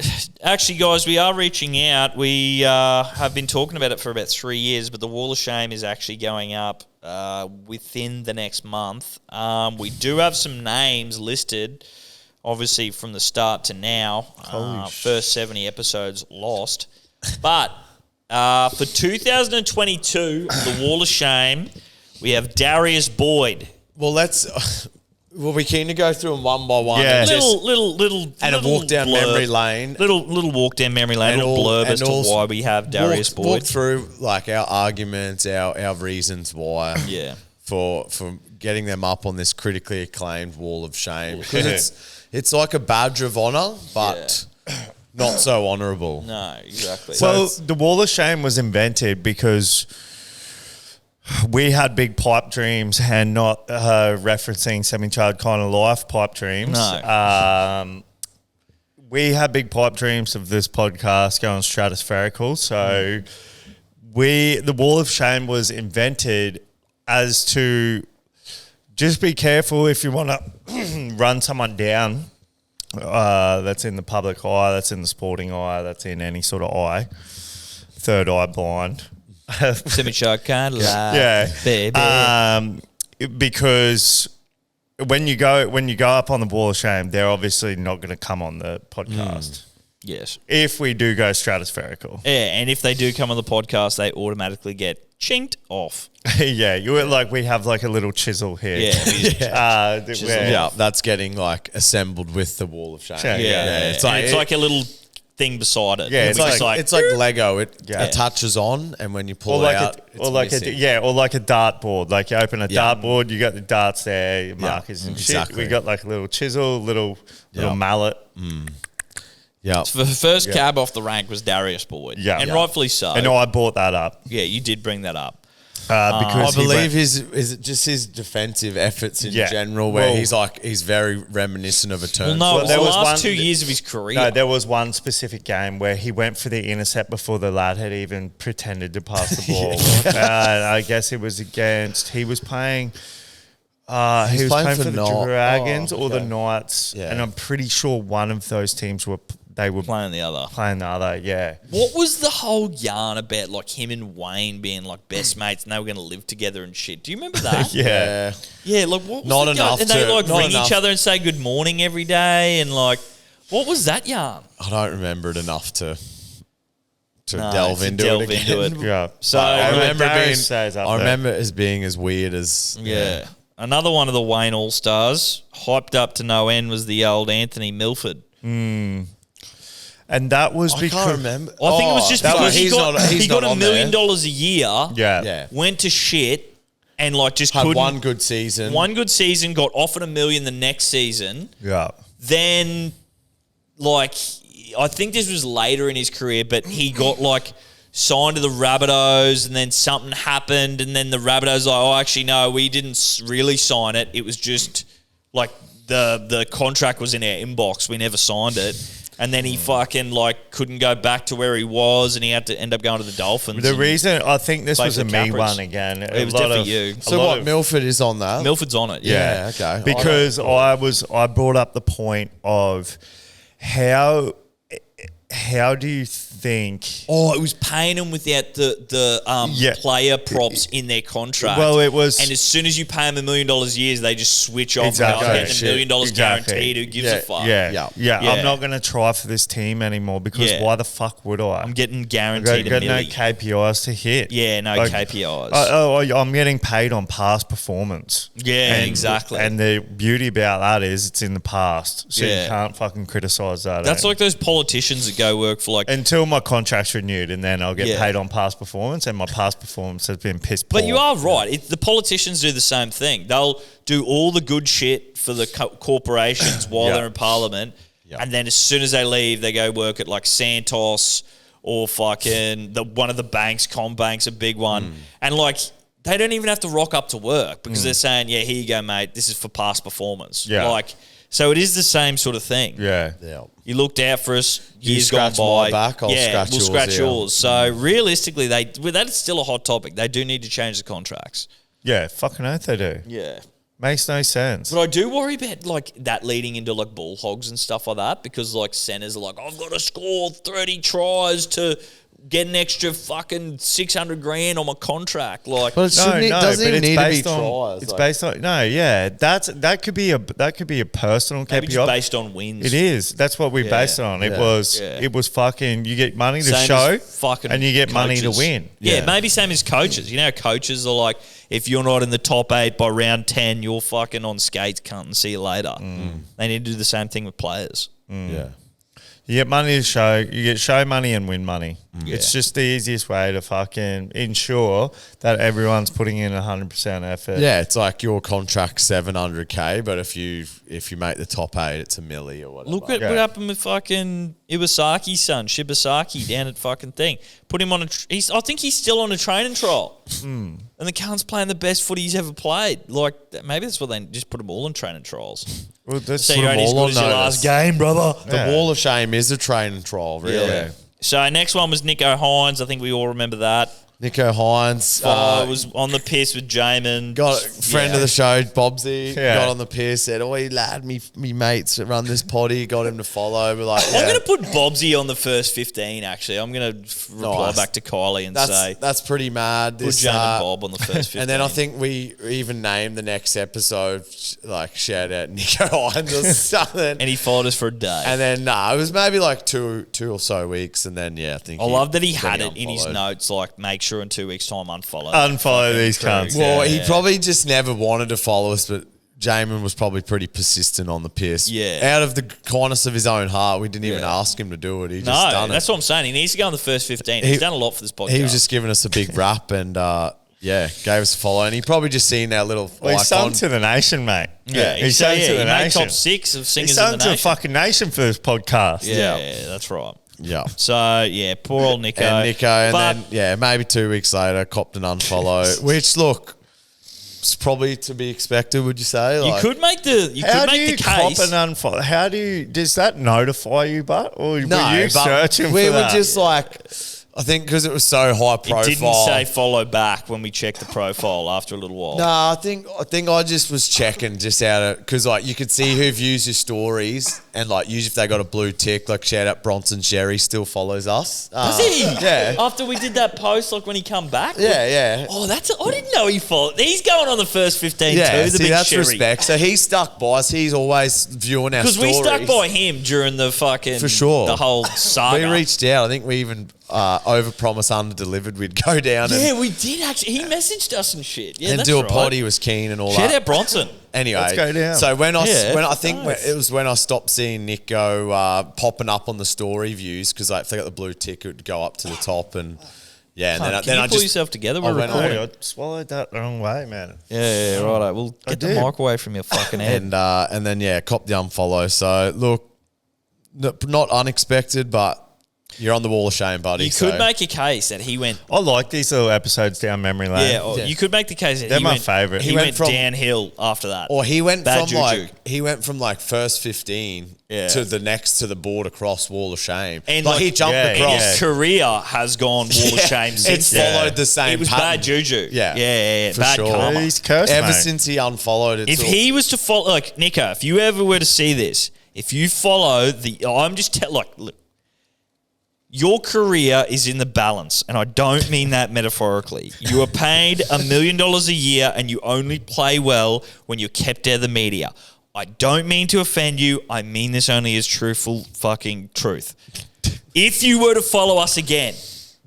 actually, guys, we are reaching out. We have been talking about it for about 3 years, but the Wall of Shame is actually going up within the next month. We do have some names listed, obviously, from the start to now. First 70 episodes lost. But for 2022, the Wall of Shame, we have Darius Boyd.
Well, we'll be keen to go through them one by one.
Yeah.
And just-
Little
and a walk down
blurb.
memory lane.
Little walk down memory lane,
And
little
all-
blurb as
and
to
also
why we have Darius
walk
Boyd.
through our arguments, our reasons why.
Yeah.
For getting them up on this critically acclaimed wall of shame, because it's like a badge of honor, but not so honorable.
No, exactly.
Well, the Wall of Shame was invented because we had big pipe dreams and not referencing semi-charged kind of life pipe dreams.
No.
We had big pipe dreams of this podcast going stratospherical. So the Wall of Shame was invented as to just be careful if you want to run someone down that's in the public eye, that's in the sporting eye, that's in any sort of eye, third eye blind.
Semi-charged can't lie.
Yeah.
Baby.
Because when you go up on the wall of shame, they're obviously not going to come on the podcast.
Yes.
If we do go stratospherical.
Yeah, and if they do come on the podcast, they automatically get chinked off.
Yeah, we have like a little chisel here.
Yeah.
Yeah, that's getting like assembled with the wall of shame.
Yeah. It's like a little thing beside it.
Yeah,
It's like Lego. It
Yeah.
attaches on, and when you pull
Or like
it out,
or like a dartboard. Like you open a
Yeah.
dartboard, you got the darts there, your markers and
exactly.
shit. We got like a little chisel, little mallet.
yeah.
The first cab off the rank was Darius Boyd.
Yeah.
And
Yeah.
rightfully so.
And I bought that up
Yeah, you did bring that up.
because
I believe is it just his defensive efforts in general, where he's very reminiscent of a turn.
Well, no, it was
there
the
was
last
one-
2 years of his career.
No, there was one specific game where he went for the intercept before the lad had even pretended to pass the ball. I guess it was against. He was playing. He was playing for the Dragons or the Knights, and I'm pretty sure one of those teams were
playing the other.
Yeah.
What was the whole yarn about, like him and Wayne being like best mates and they were going to live together and shit? Do you remember that?
Yeah.
Yeah, like what was
Not
the
enough
yarn? And they
to-
like
not
ring
enough.
each other and say good morning every day and like, what was that yarn?
I don't remember it enough to
No,
delve
to
into
delve
it
into
again.
it.
Yeah.
So
I remember
Darius stays up there.
it as being as weird as
yeah. Another one of the Wayne All-Stars, hyped up to no end, was the old Anthony Milford.
And that was
I
because
can't remember.
I think it was just because he got $1 million a year,
Yeah.
went to shit, and like just
Had
couldn't.
one good season.
One good season, got offered $1 million the next season.
Yeah.
Then, like, I think this was later in his career, but he got like signed to the Rabbitohs, and then something happened, and then the Rabbitohs like, oh, actually no, we didn't really sign it. It was just like the contract was in our inbox. We never signed it. And then he fucking like couldn't go back to where he was, and he had to end up going to the Dolphins.
The reason I think this
Play
was
for
a me
Capras.
one again.
It was definitely you.
So what? Milford is on that.
Milford's on it.
Yeah, okay.
Because I brought up the point of how do you think?
Oh, it was paying them without the player props in their contract.
Well, it was,
and as soon as you pay them $1 million a year, they just switch off.
Exactly.
And getting $1 million
Exactly.
guaranteed. Who gives a fuck?
Yeah. I'm not going to try for this team anymore because why the fuck would I?
I'm getting
I've
guaranteed
got
$1
no
million.
KPIs to hit.
Yeah, no KPIs.
I'm getting paid on past performance.
Yeah, exactly.
And the beauty about that is it's in the past, so
Yeah.
you can't fucking criticize that.
That's like those politicians that go work for like.
until my contract's renewed, and then I'll get
Yeah.
paid on past performance, and my past performance has been piss poor.
But you are right. The politicians do the same thing. They'll do all the good shit for the corporations while
Yeah.
they're in Parliament, and then as soon as they leave, they go work at like Santos or fucking one of the banks, Combank's a big one, and like they don't even have to rock up to work because they're saying, "Yeah, here you go, mate. This is for past performance."
Yeah.
Like, so it is the same sort of thing.
Yeah.
You looked out for us.
You
Years gone
scratch
by.
my back, I'll scratch
we'll
yours,
scratch
yeah.
yours. So realistically, that's still a hot topic. They do need to change the contracts.
Yeah, fucking oath they do.
Yeah.
Makes no sense.
But I do worry about like that leading into like bull hogs and stuff like that because like centers are like, I've got to score 30 tries to get an extra fucking 600 grand on my contract. Like,
But it shouldn't. It doesn't even need to be tries.
It's
like-
based on that could be a personal
maybe
KPI.
just based on wins.
It is. That's what we
Yeah.
based it on. It
Yeah.
was fucking. You get money to
Same
show,
as fucking
and you get money to
coaches.
win.
Yeah, maybe same as coaches. You know, coaches are like, if you're not in the top 8 by round 10, you're fucking on skates, cunt, and see you later. They need to do the same thing with players.
Yeah.
You get money to show. You get show money and win money.
Yeah.
It's just the easiest way to fucking ensure that everyone's putting in 100% effort.
Yeah, it's like your contract 700K, but if you make the top 8, it's a milli or whatever.
Look at what happened with fucking Iwasaki's son, Shibasaki, down at fucking thing. Put him on I think he's still on a training trial. And the cunt's playing the best footy he's ever played. Like, maybe that's what they just put them all on training trials.
Well, that's
So you're only as
all
good as
on
your
notice.
last game, brother.
The wall of shame is a training trial, really.
Yeah. So next one was Nico Hines. I think we all remember that.
Nico Hines
was on the piss with Jamin.
got a friend of the show, Bobsy,
Yeah.
got on the piss, said, "Oi, lad, me mates that run this potty, got him to follow." We're like,
I'm going to put Bobsy on the first 15, actually. I'm going to reply
Nice.
back to Kylie and say,
that's pretty mad.
put
This,
Jamin Bob on the first 15.
and then I think we even named the next episode, like, shout out Nico Hines or something.
And he followed us for a day.
And then, it was maybe like two or so weeks. And then, I think
I love that he had
then
it in his
unfollowed.
notes, like, make sure in 2 weeks' time unfollow.
Unfollow these cunts.
Well, he probably just never wanted to follow us, but Jamin was probably pretty persistent on the piss.
Yeah.
Out of the kindness of his own heart, we didn't even ask him to do it. He just done
that's
it.
what I'm saying. He needs to go on the first 15. He's done a lot for this podcast.
He was just giving us a big rap and, gave us a follow. And he probably just seen our little
Well, he's
icon.
sung to the nation, mate.
Yeah,
he's sung to the
he made
nation.
top 6 of
He's
singers in
sung
the
to the
nation.
fucking nation for this podcast.
Yeah, that's right.
Yeah.
So, poor old Nico.
And Nico, and
But
then, maybe 2 weeks later, copped an unfollow, which, look, it's probably to be expected, would you say?
you
Like,
could make the
How do you
case.
cop an unfollow? How do you? Does that notify you, but or were you
but
searching
we
for
were
that?
just like, I think because it was so high profile.
It didn't say follow back when we checked the profile after a little while.
No, I think I just was checking just out of because like you could see who views your stories and like usually if they got a blue tick, like shout out Bronson Sherry still follows us.
Does he?
Yeah.
After we did that post, like when he come back?
Yeah.
Oh, I didn't know he followed. He's going on the first 15
Yeah,
too, the
see,
big
that's
Sherry.
respect. So he stuck by us. He's always viewing our
Because
stories.
we stuck by him during the fucking...
For sure.
The whole saga.
We reached out. I think we even over-promised, under-delivered. We'd go down
Yeah, we did actually. He messaged us and shit. Yeah,
and
that's
do a
right.
pod. He was keen and all
Shout
that.
out Bronson.
Anyway,
Let's go down.
so when I
Yeah,
think
nice.
it was when I stopped seeing Nico popping up on the story views because like if they got the blue tick, it would go up to the top and and
Can
then
you
I
pull
just
yourself together?
I
We're
went
recording.
I swallowed that the wrong way, man.
Yeah, right. We'll get the
did.
mic away from your fucking head.
and then cop the unfollow. So look, not unexpected, but you're on the wall of shame, buddy.
You could make a case that he went...
I like these little episodes down memory lane.
Yeah, or you could make the case that
They're
he
my
went...
favourite.
He
He
went
went from-
downhill after that.
Or he went
Bad
from like first 15 to the next to the board across wall of shame.
And
like
like-
he jumped
Yeah,
across.
His career has gone wall of shame since
It's
then.
followed the same
It was
pattern.
bad juju.
Yeah. For
bad
sure.
karma.
He's cursed,
Ever
mate.
since he unfollowed it.
If he was to follow, like Nico, if you ever were to see this, if you follow I'm just look, your career is in the balance, and I don't mean that metaphorically. You are paid $1 million a year, and you only play well when you're kept out of the media. I don't mean to offend you. I mean this only as truthful fucking truth. If you were to follow us again,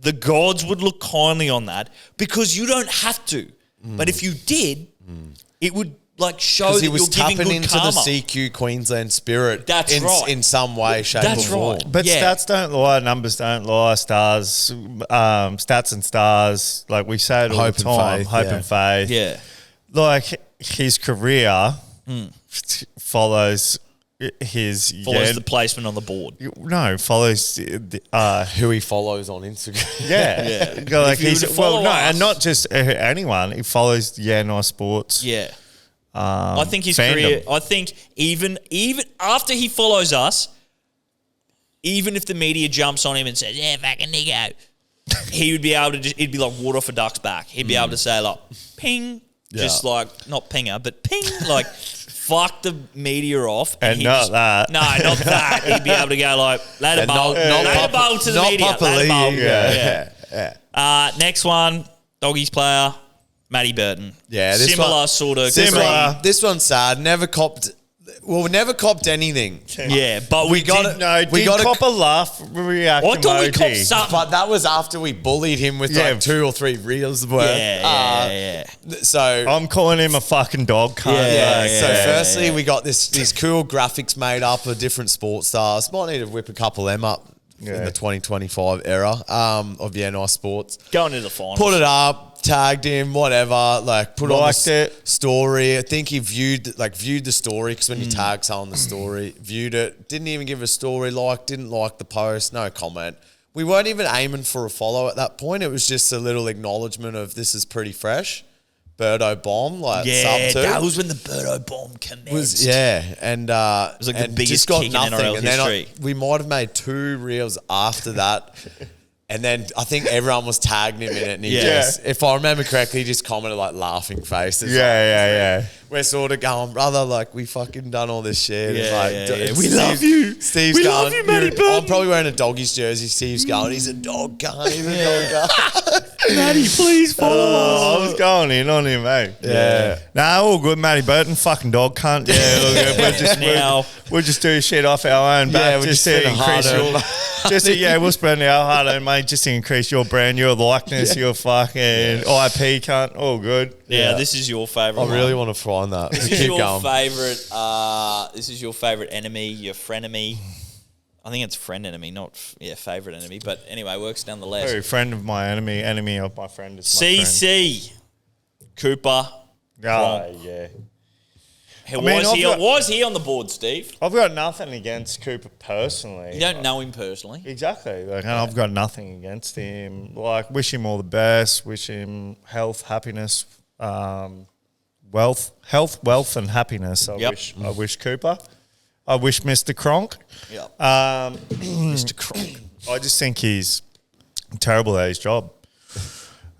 the gods would look kindly on that because you don't have to. But if you did, it would like show that
he was
you're giving
tapping
good
into
karma.
the CQ Queensland spirit
That's right.
in some way, shape
That's
or form.
right.
But
Yeah.
stats don't lie, numbers don't lie, stars, stats and stars, like we say it all
Hope
the
and
time,
faith,
hope
yeah.
and faith.
Yeah.
Like his career follows his
Follows the placement on the board.
follows
Who he follows on Instagram.
yeah.
Yeah.
Like
If you were
he's
to follow us-
and not just anyone. He follows Nice Sports.
Yeah. I think his
fandom.
career, I think even after he follows us, even if the media jumps on him and says, yeah, fucking Nico, he would be able to it'd be like water off a duck's back. He'd be able to say like, ping, just like, not pinger, but ping, like, fuck the media off.
And
he'd
not that.
No, not that. He'd be able to go like, later
And
bowl,
not
later
Papa-
bowl to the
not
media.
Papa
Later
Lee,
bowl.
yeah.
Next one, Doggies player, Matty Burton.
Yeah, this
Similar
one-
sort of.
Similar.
This one's sad. Never copped anything.
Yeah, but we got it.
No,
We
did
got a-
cop a laugh react
I thought we
emoji.
copped something.
But that was after we bullied him with
Yeah.
like 2 or 3 reels worth.
Yeah.
So
I'm calling him a fucking dog cunt.
Yeah,
like,
So firstly, we got these cool graphics made up of different sports stars. Might need to whip a couple of them up in
Yeah.
the 2025 era of Nice Sports.
Going to the finals.
Put it up, tagged him, whatever. Like put
Liked
on the
it.
story. I think he viewed the story because when you tag someone the story, viewed it, didn't even give a story like, didn't like the post, no comment. We weren't even aiming for a follow at that point. It was just a little acknowledgement of this is pretty fresh. Birdo bomb, like
Yeah,
sub 2.
that was when the Birdo bomb commenced.
And
it was like the
and
biggest
just got
kick in
nothing.
NRL
And then
history.
we might have made 2 reels after that. And then I think everyone was tagging him in it. And he
Yeah.
just, if I remember correctly, he just commented like laughing faces.
Yeah.
We're sort of going, brother, like we fucking done all this shit.
Yeah,
And, like,
yeah.
Steve-
We love you.
Steve's
We
going,
love you, Matty
I'm
Burton.
probably wearing a doggies jersey. Steve's going, he's a dog cunt. He's a dog cunt.
Matty, please follow
I was going in on him, mate.
Yeah.
Nah, all good, Matty Burton, fucking dog cunt. Yeah, all good. We'll just do shit off our own
Yeah,
back
we'll
just
just
to
spend a
increase
hard-earned
your. We'll spend our hard earned, mate, just to increase your brand, your likeness, your fucking IP cunt. All good.
Yeah, this is your favourite.
I really want to find that.
This is
Keep
your
going.
favourite. This is your favourite enemy, your frenemy. I think it's friend enemy, not favourite enemy. But anyway, works down the list.
Hey, friend of my enemy of my friend is my friend.
CC Cooper.
Oh, yeah.
Was he on the board, Steve?
I've got nothing against Cooper personally.
You don't know him personally.
Exactly. Like, and I've got nothing against him. Like, wish him all the best. Wish him health, happiness, wealth, and happiness. I wish Cooper. I wish Mr. Kronk.
Yeah.
Mr.
Kronk.
I just think he's terrible at his job.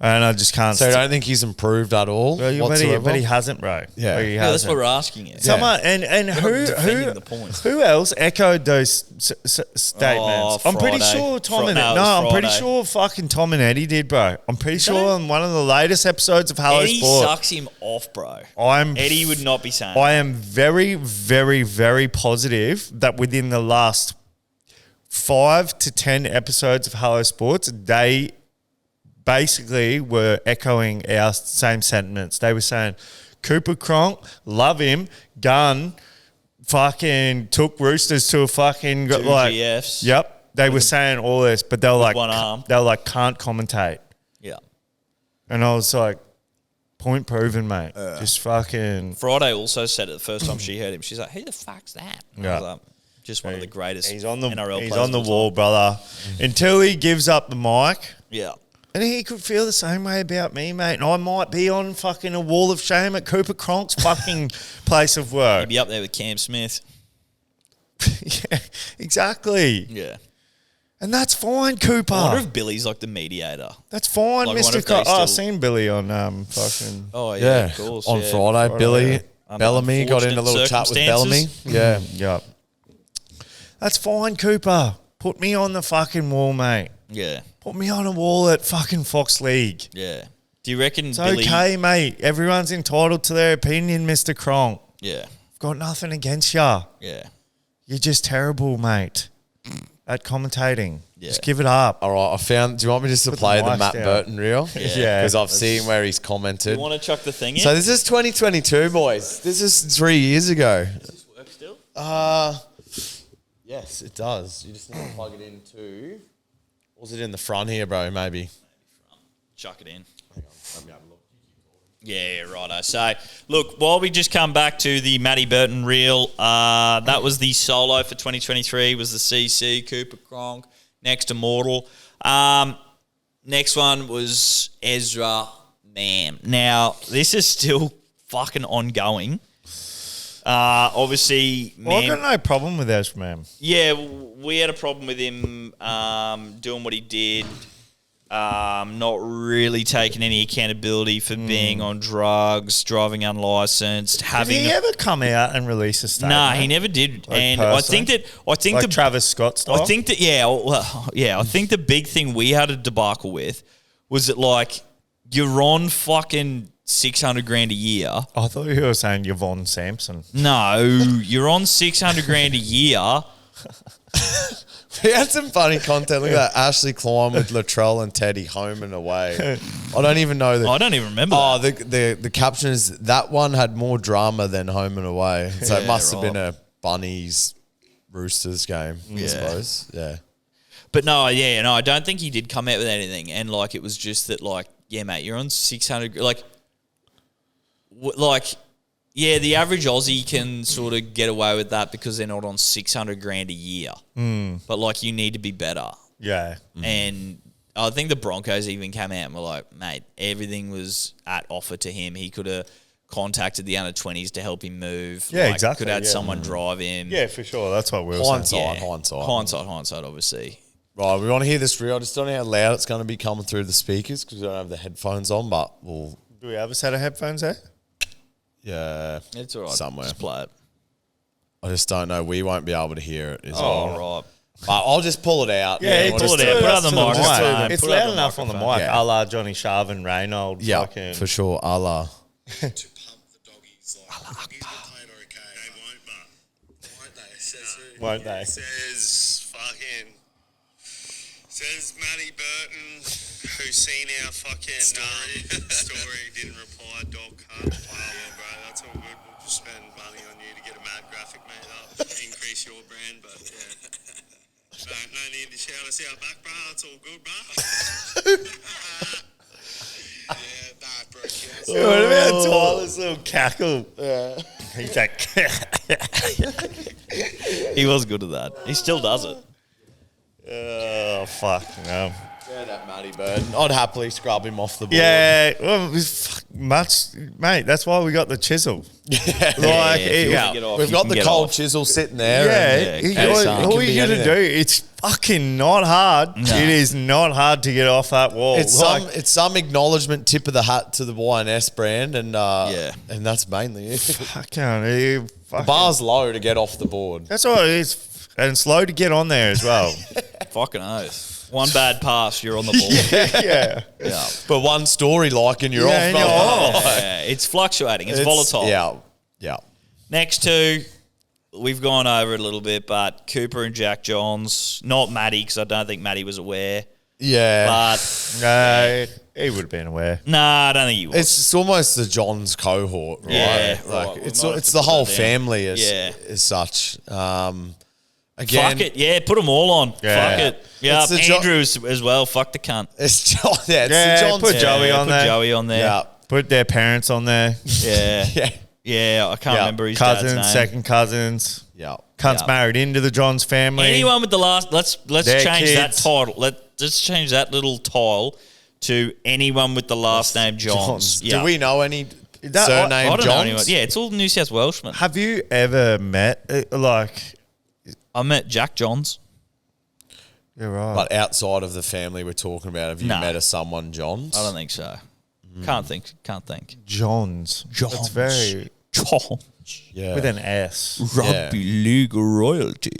And I just can't.
So I don't think he's improved at all whatsoever.
But he hasn't, bro.
Yeah.
Like, he
Yeah, that's
hasn't.
what we're asking you.
Someone and
We're not defending the points.
who else echoed those statements? I'm pretty
Friday.
sure Tom and
No, it was
I'm pretty
Friday.
sure fucking Tom and Eddie did, bro. I'm pretty sure on one of the latest episodes of Hello
Eddie
Sport.
sucks him off, bro.
Eddie
would not be saying.
I am very, very, very positive that within the last 5 to 10 episodes of Hello Sports, they basically were echoing our same sentiments. They were saying, Cooper Cronk, love him, gun, fucking took Roosters to a fucking...
Two
like,
GFs.
Yep. They were saying all this, but they were like...
one arm.
They were like, can't commentate.
Yeah.
And I was like, point proven, mate. Just fucking...
Friday also said it the first time she heard him. She's like, "Who the fuck's that?" And I was
Yeah.
like, just one of the greatest.
He's on the
NRL
he's
players
on the
of all
wall,
time.
brother. Until he gives up the mic,
Yeah.
and he could feel the same way about me, mate. And I might be on fucking a wall of shame at Cooper Cronk's fucking place of work.
He'd be up there with Cam Smith.
Yeah, exactly.
Yeah.
And that's fine, Cooper.
I wonder if Billy's like the mediator.
That's fine,
Like, I wonder
Mr.
if they
I've
still-
seen Billy on fucking.
Oh yeah,
Yeah.
of course.
On
yeah.
Friday, Billy,
Under
Bellamy got in a little
unfortunate
chat with Bellamy. Yeah.
Yeah. That's fine, Cooper. Put me on the fucking wall, mate.
Yeah.
Put me on a wall at fucking Fox League.
Yeah. Do you reckon
It's
Billy?
okay, mate. Everyone's entitled to their opinion, Mr. Cronk.
Yeah.
Got nothing against ya.
Yeah.
You're just terrible, mate, at commentating.
Yeah.
Just give it up.
All right, I found. Do you want me just to
Put the
play the
mics
Matt
down.
Burton reel?
Yeah.
Because I've seen where he's commented.
You want to chuck the thing in?
So this is 2022, boys. This is 3 years ago.
Does this work still?
Yes, it does. You just need to plug it into. Was it in the front here, bro? Maybe.
Chuck it in. Yeah, righto. So, look, while we just come back to the Matty Burton reel, that was the solo for 2023, was the CC, Cooper Cronk, next Immortal. Next one was Ezra Mam. Now, this is still fucking ongoing. Obviously,
Well, I've
Mam,
got no problem with Ezra, man.
yeah, we had a problem with him doing what he did. Not really taking any accountability for being on drugs, driving unlicensed,
Did
having.
he ever come out and release a statement?
Nah, he never did.
Like
And
personally?
I think
Like
the
Travis Scott style?
I think that I think the big thing we had a debacle with was that like you're on fucking $600,000 a year.
I thought you were saying Yvonne Sampson.
No, you're on $600,000 a year.
He had some funny content. Look at that. Ashley Klein with Latrell and Teddy home and away. I don't even know the.
I don't even remember.
Oh,
that.
the caption is that one had more drama than home and away. So it
Yeah,
must have
right.
been a Bunnies Roosters game, I suppose. Yeah.
But no, I don't think he did come out with anything. And like, it was just that, like, yeah, mate, you're on 600. Yeah, the average Aussie can sort of get away with that because they're not on $600,000 a year. But like, you need to be better.
Yeah.
And I think the Broncos even came out and were like, mate, everything was at offer to him. He could have contacted the under-20s to help him move.
Yeah,
Like,
exactly,
Could have had
yeah.
someone drive him.
Yeah, for sure. That's what we were saying.
Hindsight.
Hindsight, obviously.
Right, we want to hear this real. I just don't know how loud it's going to be coming through the speakers because we don't have the headphones on, but we'll...
Do we have a set of headphones there?
Yeah.
It's all right.
Somewhere.
Just play it.
I just don't know. We won't be able to hear it. Is
Oh,
all.
right.
But I'll just pull it out.
Yeah,
pull it out. Put it on the microphone.
It's
Put it
loud
on the
enough on the
microphone.
mic.
Yeah.
A la Johnny Sharv and Reynolds.
Yeah,
fucking.
for sure. Allah.
To pump the doggies. Like, the doggies were played okay. They won't, but won't they? Says who?
Won't they?
Says Matty Burton, who's seen our fucking story, didn't reply. Dog can't play. Yeah, bro, that's all good. We'll just spend money on you to get a mad graphic made up, increase your brand, but yeah. No need to shout us out back, bro. That's all good, bro. Yeah, nah, bro. Yeah.
What about Tyler's little cackle? Yeah. He's like,
He was good at that. He still does it.
oh, fuck, no.
Yeah, that Matty Bird. I'd happily scrub him off the board.
Yeah, well, it was much, mate. That's why we got the chisel. Like,
if you wanna get off,
We've
you
got
can
the
get
cold
off.
chisel sitting there.
yeah,
and-
all
It
you
can
got
be
to do,
anything.
it's fucking not hard.
No.
It is not hard to get off that wall.
It's some acknowledgement, tip of the hat to the Y&S brand, and and that's mainly it.
fucking,
The bar's low to get off the board.
That's all it is, and slow to get on there as well.
Fucking oath. One bad pass, you're on the ball.
yeah.
Yeah.
But one story like and you're
Yeah,
off.
and you're
mate.
off.
Yeah, it's fluctuating. It's volatile.
Yeah.
Next two, we've gone over it a little bit, but Cooper and Jack Johns, not Matty, because I don't think Matty was aware.
Yeah.
But
No, he would have been aware.
nah, I don't think he was.
It's almost the John's cohort, right?
Yeah,
like
right. We
it's
might have
it's
to
the
put
whole
that down.
family as
Yeah.
such. Again,
Fuck it. Yeah, put them all on.
Yeah.
Fuck it. Yeah,
It's the Jo-
Andrews as well. Fuck the cunt.
it's John. Yeah, it's
Yeah,
the John's.
put Joey on
put
there.
Joey on there.
Yeah,
Put their parents on there.
Yeah.
yeah,
Yeah, I can't
Yeah.
remember his
Cousins,
dad's name.
second cousins.
yeah.
Cunts
Yeah.
married into the Johns family.
Anyone with the last, let's
Their
change that
kids.
title. Let's change that little tile to anyone with the last name Johns. Yeah.
Do we know any
That-
surname
I don't know
Johns?
anyone. Yeah, it's all New South Welshmen.
Have you ever met,
I met Jack Johns.
you're right.
But outside of the family we're talking about, have you
No.
met a someone Johns?
I don't think so. Can't think.
Johns. That's very,
Johns.
Yeah.
with an S.
Rugby league royalty.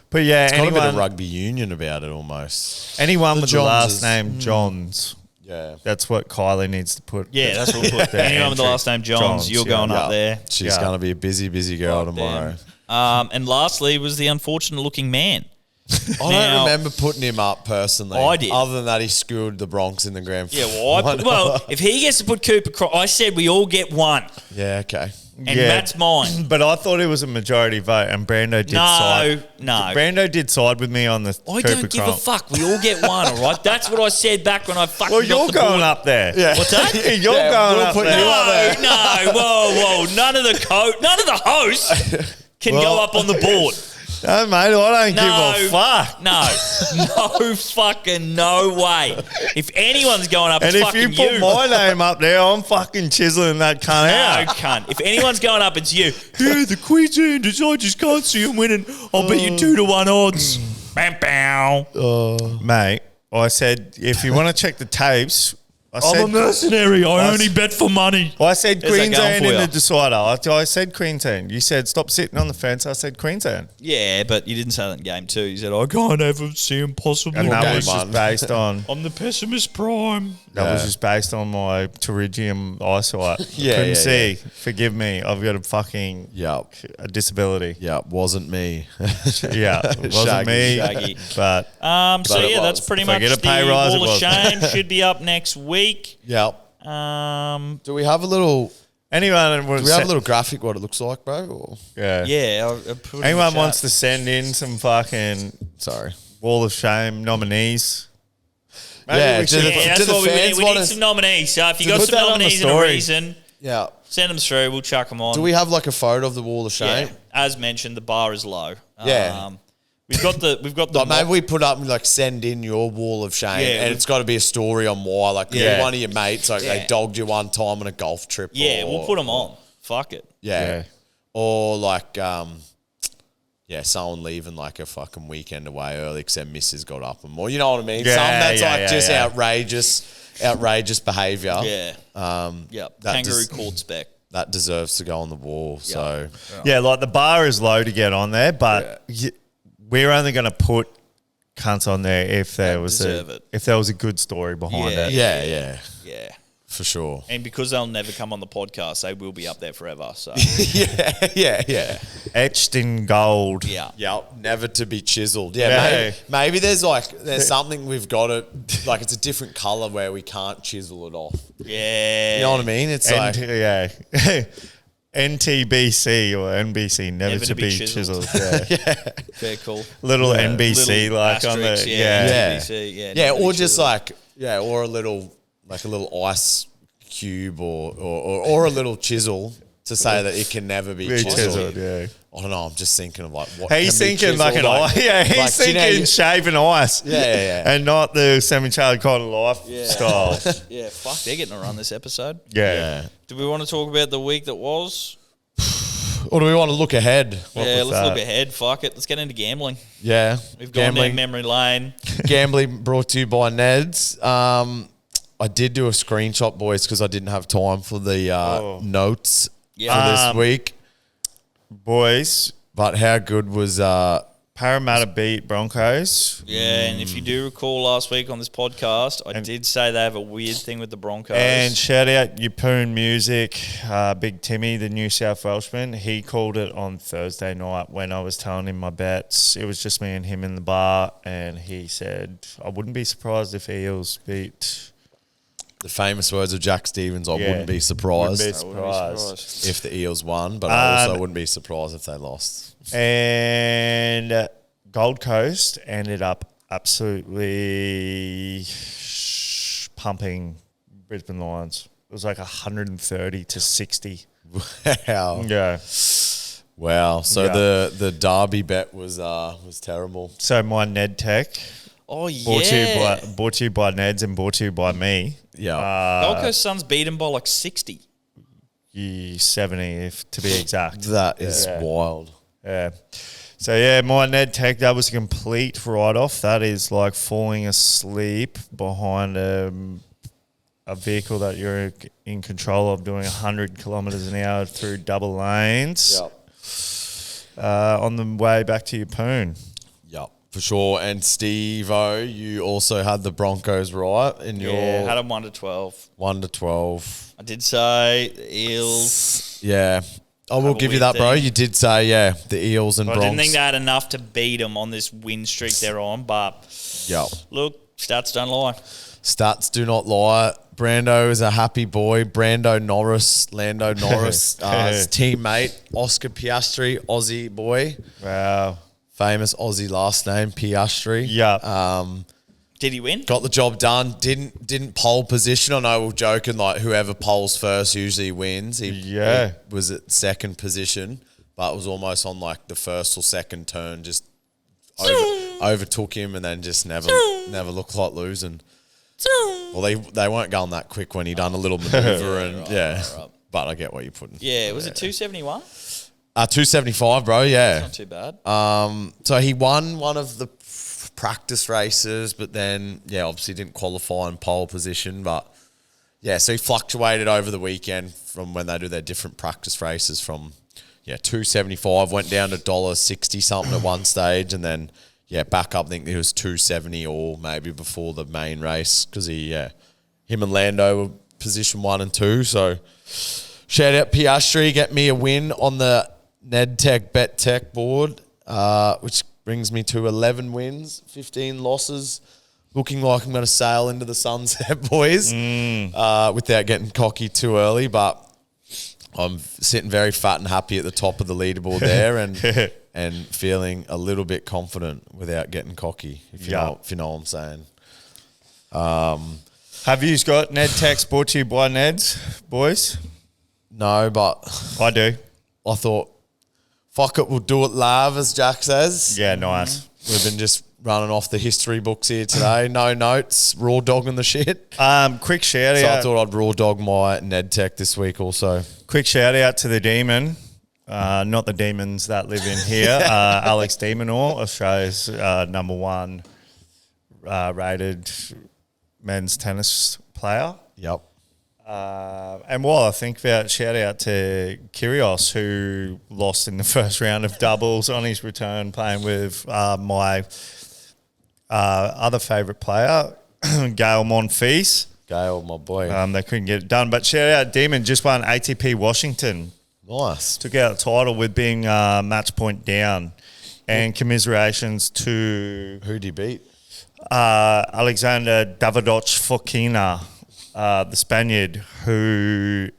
But yeah,
It's got a bit of
anyone,
rugby union about it almost.
anyone with the
Johnses.
last name Johns.
Yeah.
That's what Kylie needs to put.
Yeah, that's what we'll put.
the
Anyone with the
entry.
last name Johns,
Johns,
you're
yeah.
going up
Yeah.
there.
She's
Yeah.
going to be a busy girl tomorrow.
And lastly was the unfortunate looking man.
I
Now-
don't remember putting him up personally.
I did.
Other than that, he schooled the Bronx in the grand
Yeah,
final.
well, if he gets to put Cooper Cross, I said we all get one,
Yeah, okay.
and
Yeah.
Matt's mine.
But I thought it was a majority vote, and Brando did side.
No.
Brando did side with me on the
I
Cooper
don't give a
Cronk.
fuck. We all get one, all right? That's what I said back when I fucking
Well,
got
you're
the
going
board.
up there.
Yeah.
What's that?
You're
Yeah,
going
we'll
up
put
there.
you up.
No, whoa. None of the hosts can go up on the board.
No, mate, I don't
No,
give a fuck.
no fucking no way. If anyone's going up,
And
it's
if you
fucking
put my name up there, I'm fucking chiseling that cunt
No,
out.
cunt. If anyone's going up, it's you. Yeah, the Queenslanders, I just can't see them winning. I'll bet you 2-1 odds. Bam, bow.
Mate, I said, if you want to check the tapes, I
I'm a
said,
mercenary. I only bet for money.
I said
How's that going
Queensland
for
in
ya?
the decider. I said Queensland. You said, stop sitting on the fence. I said Queensland.
Yeah, but you didn't say that in game 2. You said, I can't ever see him possibly.
And that
game
was just
one.
based on...
I'm the pessimist prime.
That was
Yeah.
just based on my pterygium eyesight.
Yeah,
Couldn't
yeah,
see. Forgive me. I've got a fucking
Yep.
a disability.
Yeah, wasn't me.
Yeah, it wasn't
Shaggy,
me.
Shaggy.
But
So
But it
yeah, that's
was.
pretty
If I
much
get a
the
pay rise,
Wall
it
of
was.
Shame. Should be up next week.
Yep. Do we have a little graphic what it looks like, bro? Or?
yeah.
Yeah. I'll put it in the
Anyone
chat.
wants to send in some fucking
Sorry.
Wall of Shame nominees? Maybe
Yeah,
we
to
should-
the-
Yeah,
Do
that's what we need.
fans
We
want
need
us-
some nominees. So if you got
put
some
that on the
nominees and a
story.
reason,
Yeah.
send them through. We'll chuck them on.
Do we have like a photo of the Wall of Shame?
Yeah. As mentioned, the bar is low.
Yeah.
We've got the
Like maybe we put up like send in your Wall of Shame,
Yeah,
and
we-
it's got to be a story on why. Like
Yeah.
one of your mates, like they
Yeah.
dogged you one time on a golf trip.
yeah.
or-
We'll put them on. Fuck it.
Yeah.
Yeah.
Or like someone leaving like a fucking weekend away early because their missus got up and more. You know what I mean?
Yeah,
Something that's
yeah,
like
yeah,
just
yeah.
outrageous behavior.
Yeah.
That
Kangaroo court spec.
that deserves to go on the wall. So
Yeah, like the bar is low to get on there, but we're only going to put cunts on there if there was a good story behind it.
yeah,
Yeah.
for sure.
And because they'll never come on the podcast, they will be up there forever. So
yeah.
Etched in gold.
yeah.
Yep, never to be chiseled.
Yeah.
Maybe there's something we've got to, like it's a different color where we can't chisel it off.
Yeah.
You know what I mean? It's like
NTBC or NBC, never to be chiseled. Yeah.
Very cool.
Little NBC
Little
like on
asterisks,
the
TBC,
yeah,
never
or
be
just
chiseled.
or a little ice cube or a little chisel to say that it can never be chiseled.
Yeah.
I don't know. I'm just thinking of like what
He's
can be
thinking like an
chiseled,
ice. Yeah, he's
like, do you know,
thinking shaving ice.
Yeah.
And not the semi-charred kind of lifestyle.
Yeah, fuck, they're getting a run this episode.
Yeah.
Do we want to talk about the week that was?
Or do we want to look ahead?
Let's
that?
look ahead. Fuck it. Let's get into gambling.
Yeah.
We've gone down memory lane.
Gambling brought to you by Neds. I did do a screenshot, boys, because I didn't have time for the notes for this week.
Boys,
But how good was
Parramatta beat Broncos.
Yeah, and if you do recall last week on this podcast, I did say they have a weird thing with the Broncos.
And shout out Yapoon Music, Big Timmy, the New South Welshman. He called it on Thursday night when I was telling him my bets. It was just me and him in the bar, and he said, I wouldn't be surprised if Eels beat...
the famous words of Jack Stevens, I wouldn't be surprised if the Eels won, but I also wouldn't be surprised if they lost.
And Gold Coast ended up absolutely pumping Brisbane Lions. It was like 130 to 60.
Wow.
Yeah.
Wow. So the Derby bet was terrible.
So my Ned Tech.
Oh, yeah.
Brought to you by Neds and brought to you by me.
Yeah.
Gold Coast Suns beat them by like 60.
70, if to be exact.
That is wild.
Yeah. So, yeah, my Ned Tech, that was a complete write-off. That is like falling asleep behind a vehicle that you're in control of doing 100 kilometres an hour through double lanes on the way back to your poon.
Yep, for sure. And Steve-O, you also had the Broncos right in your...
Yeah, had them 1 to 12.
1 to 12.
I did say the Eels.
Yeah. I will give you that, bro. You did say, the Eels and
I
Bronx.
didn't think they had enough to beat them on this win streak they're on, but look, stats don't lie.
Stats do not lie. Brando is a happy boy. Lando Norris, his teammate, Oscar Piastri, Aussie boy.
Wow.
Famous Aussie last name, Piastri.
Yeah.
Did he win?
Got the job done. Didn't pole position. I know we're joking, like whoever poles first usually wins. He was at second position, but it was almost on like the first or second turn, just overtook him and then just never looked like losing. Well, they weren't going that quick when he done a little maneuver right. But I get what you're putting.
Yeah, was it 271?
275, bro. Yeah,
not too bad.
So he won one of the practice races, but then obviously didn't qualify in pole position. But so he fluctuated over the weekend from when they do their different practice races from 275 went down to $1.60 something at one stage, and then back up. I think it was 270 or maybe before the main race because him and Lando were position 1 and 2. So shout out Piastri, get me a win on the Ned Tech Bet Tech board, which brings me to 11 wins, 15 losses. Looking like I'm going to sail into the sunset, boys, without getting cocky too early. But I'm sitting very fat and happy at the top of the leaderboard there, and feeling a little bit confident without getting cocky. If you know what I'm saying.
Have you got Ned Techs brought to you by Neds, boys?
No, but
I do.
I thought, fuck it, we'll do it live, as Jack says.
Yeah, nice.
We've been just running off the history books here today. No notes, raw dogging the shit.
Quick shout
So
out.
I thought I'd raw dog my Ned Tech this week also.
Quick shout out to the Demon. not the demons that live in here. Alex Demonor, Australia's number one rated men's tennis player.
Yep.
And while I think about, shout out to Kyrgios, who lost in the first round of doubles on his return, playing with my other favourite player, Gael Monfils.
Gail, my boy.
They couldn't get it done. But shout out, Demon just won ATP Washington.
Nice.
Took out the title with being match point down. And commiserations to
Who'd he beat?
Alexander Davidovich Fokina, the Spaniard, who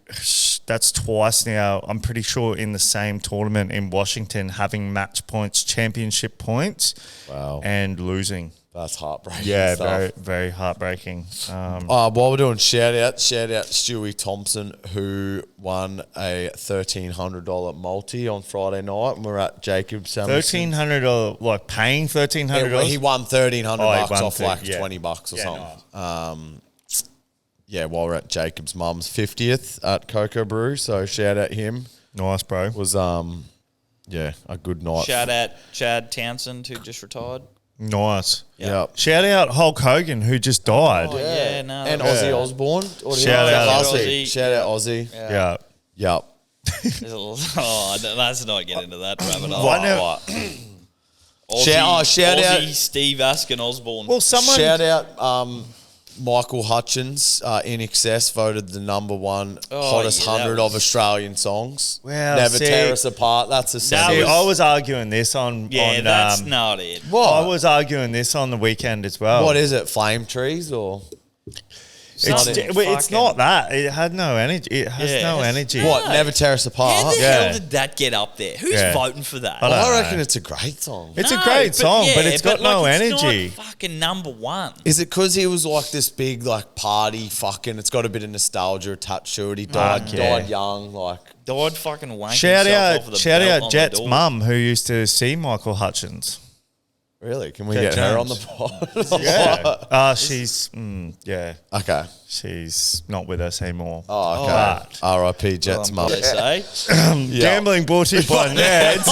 that's twice now, I'm pretty sure, in the same tournament in Washington, having match points, championship points,
Wow.
and losing.
That's heartbreaking.
Yeah,
stuff.
very, very heartbreaking.
While we're doing shout out Stewie Thompson, who won a $1,300 multi on Friday night, and we're at Jacob's.
$1,300, like paying $1,300.
He won $1,300
Oh, he won
off like
yeah.
$20 or
Yeah,
something. Yeah, while we're at Jacob's mum's 50th at Cocoa Brew, so shout out him.
Nice, bro.
Was yeah, a good night.
Shout out Chad Townsend, who just retired.
Nice.
Yep.
Shout out Hulk Hogan, who just died.
Oh, yeah, no.
And
that was-
Ozzy Osbourne.
Shout out
Ozzy.
Shout out Ozzy.
Yeah.
Yep.
let's not get into that rabbit hole.
Why not?
What?
Aussie,
shout out-
Aussie Steve Askin Osborne.
Well, someone.
Shout out Michael Hutchins, In Excess, voted the number one hottest
yeah, that
100
was-
of Australian songs.
Wow,
Never
see-
tear us apart. That's a
That
sentence.
See, I was arguing this on.
yeah,
on,
that's not it.
What?
I was arguing this on the weekend as well.
What is it? Flame trees or
It's not that. It had no energy. It has
Yeah,
no
it's-
energy.
what? Never tear us
How
apart.
the
Yeah.
hell did that get up there? Who's
Yeah.
voting for that?
I don't
I
know.
reckon it's a great song.
It's
No,
a great song, but it's got no
like,
energy.
It's not fucking number one.
Is it because he was like this big like party fucking? It's got a bit of nostalgia attached to it. He died
yeah.
young. Like
Died fucking wanking
Shout
himself off of
out,
the
shout
belt
out
on
Jet's
the door.
mum, who used to see Michael Hutchins.
really? Can we
Jet
get her on
Jones.
the pod?
Yeah. She's yeah.
Okay.
She's not with us anymore.
Oh, okay.
But-
R.I.P. Jet's
I'm
mum.
gonna say.
Gambling brought to you by Neds.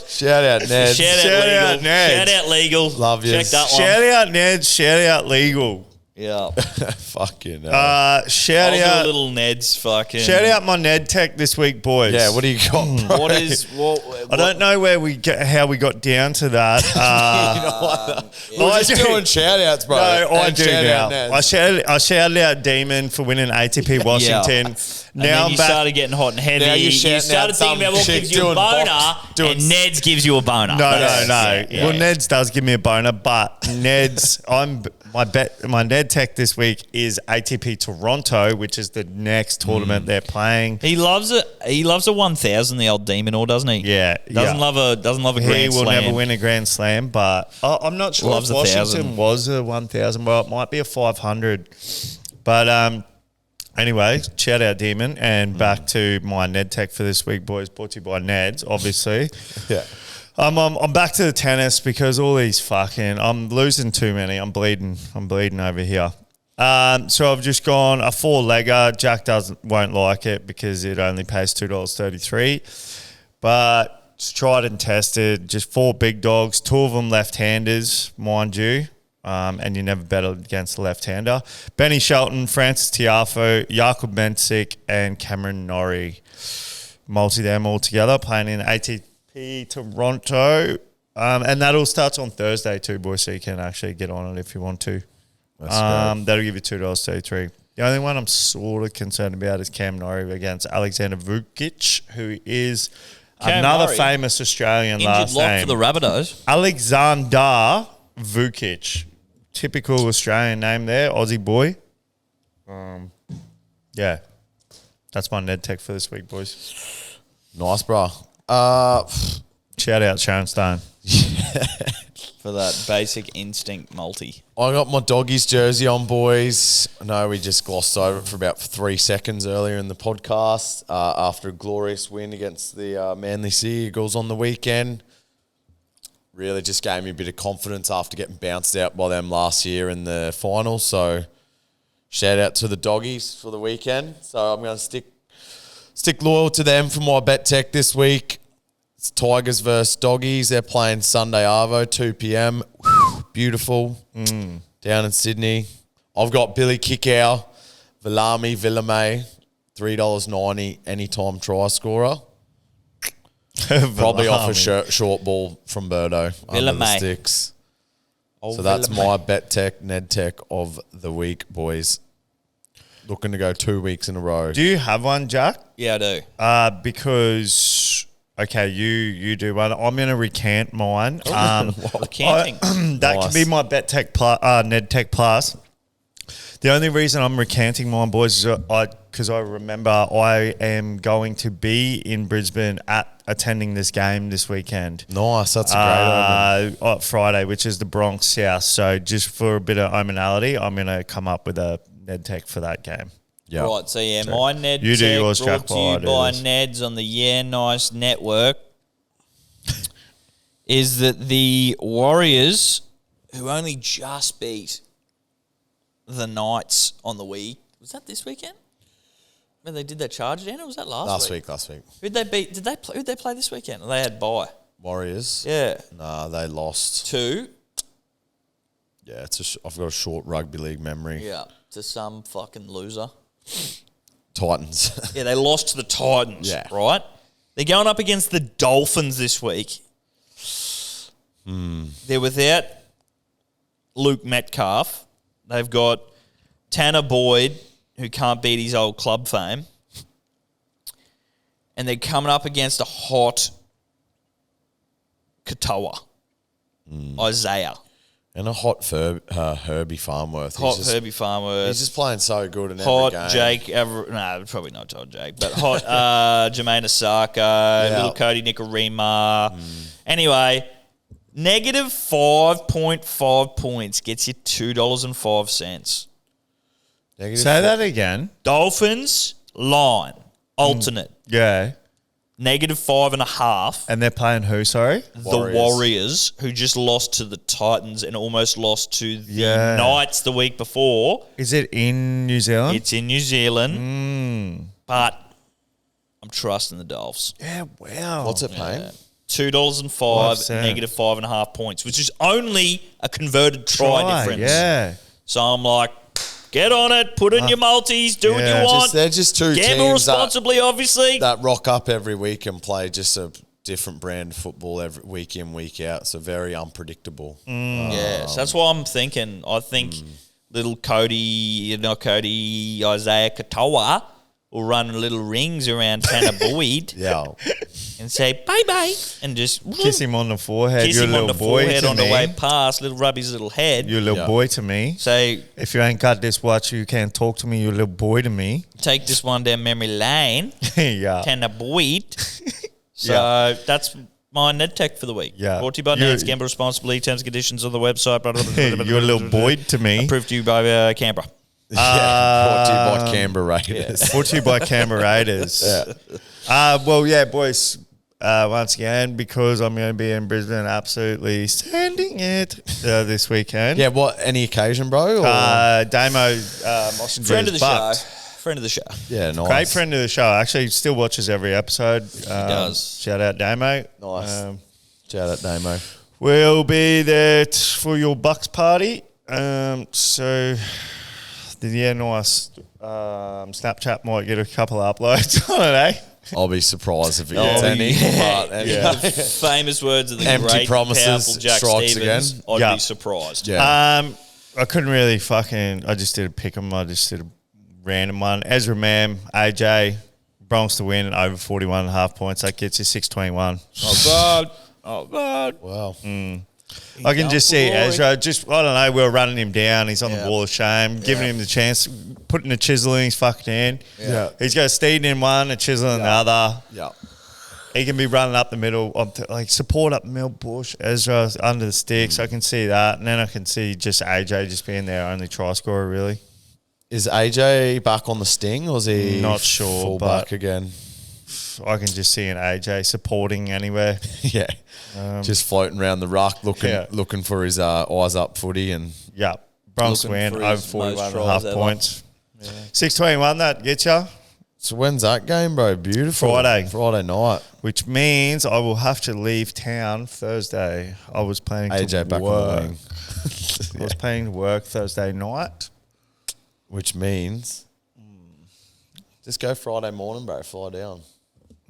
Shout out Ned.
Shout out legal.
Neds.
Shout out legal.
Love yous.
Check that one.
Shout out Neds. Shout out legal.
Yeah.
Fucking hell.
Shout
I'll do a
out.
little Ned's fucking.
Shout out my Ned Tech this week, boys.
Yeah, what do you got, bro?
What is what?
I don't know how we got down to that.
We're just
I do.
doing shout outs, bro.
No, I
And
do
shout
now.
out Neds.
I shouted out Demon for winning ATP Washington.
And
Now
then
I'm
you
back.
started getting hot and heavy.
Now you're
You
shouting
started
out
thinking about
some
what
chick
gives you a
doing
boner,
box- doing-
and Ned's gives you a boner.
No.
Yeah.
Well, Ned's does give me a boner, but Ned's my Ned Tech this week is ATP Toronto, which is the next tournament they're playing.
He loves it. He loves a 1,000. The old demon, or doesn't he?
Yeah,
Doesn't love a
He
grand
will
slam.
never win a Grand Slam, but I'm not sure
Loves
if
a
Washington
1,000.
was a 1,000. Well, it might be a 500. But anyway, shout out Demon, and back to my Ned Tech for this week, boys. Brought to you by Neds, obviously.
Yeah.
I'm back to the tennis because all these I'm losing too many. I'm bleeding over here. So I've just gone a 4-legger. Jack won't like it because it only pays $2.33. But it's tried and tested. Just 4 big dogs, 2 of them left-handers, mind you. And you never bet against a left-hander. Benny Shelton, Francis Tiafoe, Jakub Mensik, and Cameron Norrie. Multi them all together, playing in ATP Toronto. And that all starts on Thursday too, boys, so you can actually get on it if you want to. That'll give you $2.33. The only one I'm sort of concerned about is Cam Norrie against Alexander Vukic, who is
Cam
another
Norrie?
famous Australian
Injured
last
lock
name.
for the Rabbitohs.
Alexander Vukic. Typical Australian name there, Aussie boy. Yeah. That's my Ned Tech for this week, boys.
Nice, bro.
Shout out Sharon Stone.
For that basic instinct multi.
I got my doggies jersey on, boys. I know we just glossed over it for about 3 seconds earlier in the podcast after a glorious win against the Manly Sea Eagles on the weekend. Really just gave me a bit of confidence after getting bounced out by them last year in the final. So shout out to the doggies for the weekend. So I'm going to stick stick loyal to them for my bet tech this week. It's Tigers versus Doggies. They're playing Sunday Arvo, 2 p.m. Beautiful. Down in Sydney. I've got Billy Kickow, Villame, $3.90, anytime try scorer. Probably off a short ball from Birdo under the sticks. So that's my bet tech, Ned tech of the week, boys. Looking to go 2 weeks in a row.
Do you have one, Jack?
Yeah, I do.
Because okay, you do one. I'm going to recant mine.
Recanting.
That
Nice.
can be my bet tech Ned tech plus. The only reason I'm recanting mine, boys, is because I remember I am going to be in Brisbane attending this game this weekend.
Nice, that's a great omen.
On Friday, which is the Bronx South. So just for a bit of omenality, I'm going to come up with a Ned tech for that game.
Yeah.
Right, so yeah, my Ned
You do
tech
yours,
brought
Jack,
to
while I
you
do
by
this.
Neds on the Yeah Nice Network is that the Warriors, who only just beat the Knights on the week, was that this weekend? When they did that charge down, or was that last week?
Last week.
Who'd they beat? Who'd they play this weekend? They had bye.
Warriors?
Yeah.
Nah, they lost.
2.
Yeah, I've got a short rugby league memory.
Yeah. To some fucking loser.
Titans.
Yeah, they lost to the Titans,
Yeah.
right? They're going up against the Dolphins this week. They're without Luke Metcalf. They've got Tanner Boyd, who can't beat his old club fame. And they're coming up against a hot Katoa. Isaiah.
And a hot Herbie Farmworth.
Herbie Farmer.
He's just playing so good in
Hot
every game.
Jake, no, probably not hot Jake, but hot Jermaine Osaka, little Cody Nicarima. Anyway, negative 5.5 points gets you $2.05.
Negative
Say that again.
Dolphins line alternate
Yeah.
negative 5.5.
And they're playing who, sorry?
The Warriors, who just lost to the Titans and almost lost to the
Yeah.
Knights the week before.
Is it in New Zealand?
It's in New Zealand, but I'm trusting the Dolphs.
Yeah, wow.
What's it paying?
$2.05,
5%.
negative 5.5 points, which is only a converted try difference.
Yeah.
So I'm like, get on it, put in your multis, do what
Yeah.
you want.
They're just two
Gamble
teams
responsibly, obviously.
that rock up every week and play just a different brand of football every week in, week out. So very unpredictable.
Yes, that's what I'm thinking. I think little Isaiah Katoa will run little rings around Tanner Boyd
Yeah.
and say bye-bye and just
Kiss him on the forehead.
kiss
You're
him
a
on
little
the
boy
forehead
to
on the
me.
way past, little rub his little head.
You're a little
Yeah.
boy to me.
Say,
If you ain't got this watch, you can't talk to me. You're a little boy to me.
take this one down memory lane,
Yeah.
Tanner Boyd. So that's my Ned Tech for the week.
Yeah.
Brought to you by
You're-
Neds. Gamble responsibly. Terms and conditions on the website.
You're a little boy to me.
Approved to you by Canberra.
Brought to you by Canberra Raiders.
Brought to you by Canberra Raiders. Well, yeah, boys. Once again, because I'm going to be in Brisbane, absolutely sending it this weekend.
Yeah, what, any occasion, bro? Or?
Damo Mossinger
Friend of the
but
show. Friend of the show.
Yeah, nice.
Great friend of the show. Actually, still watches every episode. He
does.
Shout out Damo.
Nice. Shout out Damo.
We'll be there for your Bucks party. So, yeah, nice. Snapchat might get a couple of uploads on it, eh?
I'll be surprised if it gets any. But anyway.
Famous words of the
Empty
great,
promises,
powerful Jack
strikes
Stevens.
again.
I'd
Yeah.
be surprised.
Yeah.
I couldn't really I just did a pick 'em. I just did a random one. Ezra Mam, AJ, Bronx to win over 41.5 points. That gets you 621.
Not bad.
Wow.
I can just see
glory.
Ezra. I don't know. We're running him down. He's on
Yeah.
the wall of shame. Giving him the chance. Putting a chisel in his fucking hand.
Yeah.
He's got a steed in one, a chisel in the other.
Yeah.
He can be running up the middle. Support up the middle, Bush. Ezra under the sticks. I can see that. And then I can see just AJ just being their only try scorer, really.
Is AJ back on the sting or is he
Not sure,
full
but-
back again?
I can just see an AJ supporting anywhere.
Yeah. Just floating around the ruck
Yeah.
looking for his eyes up footy and
Yeah. Bronx
Looking
win
for
over
his most
41.5
tries ever.
points. 621, that gets you.
So when's that game, bro? Beautiful. Friday night.
Which means I will have to leave town Thursday. I was planning
AJ
to
back
work.
on the wing.
I was planning to work Thursday night.
Which means just go Friday morning, bro. Fly down.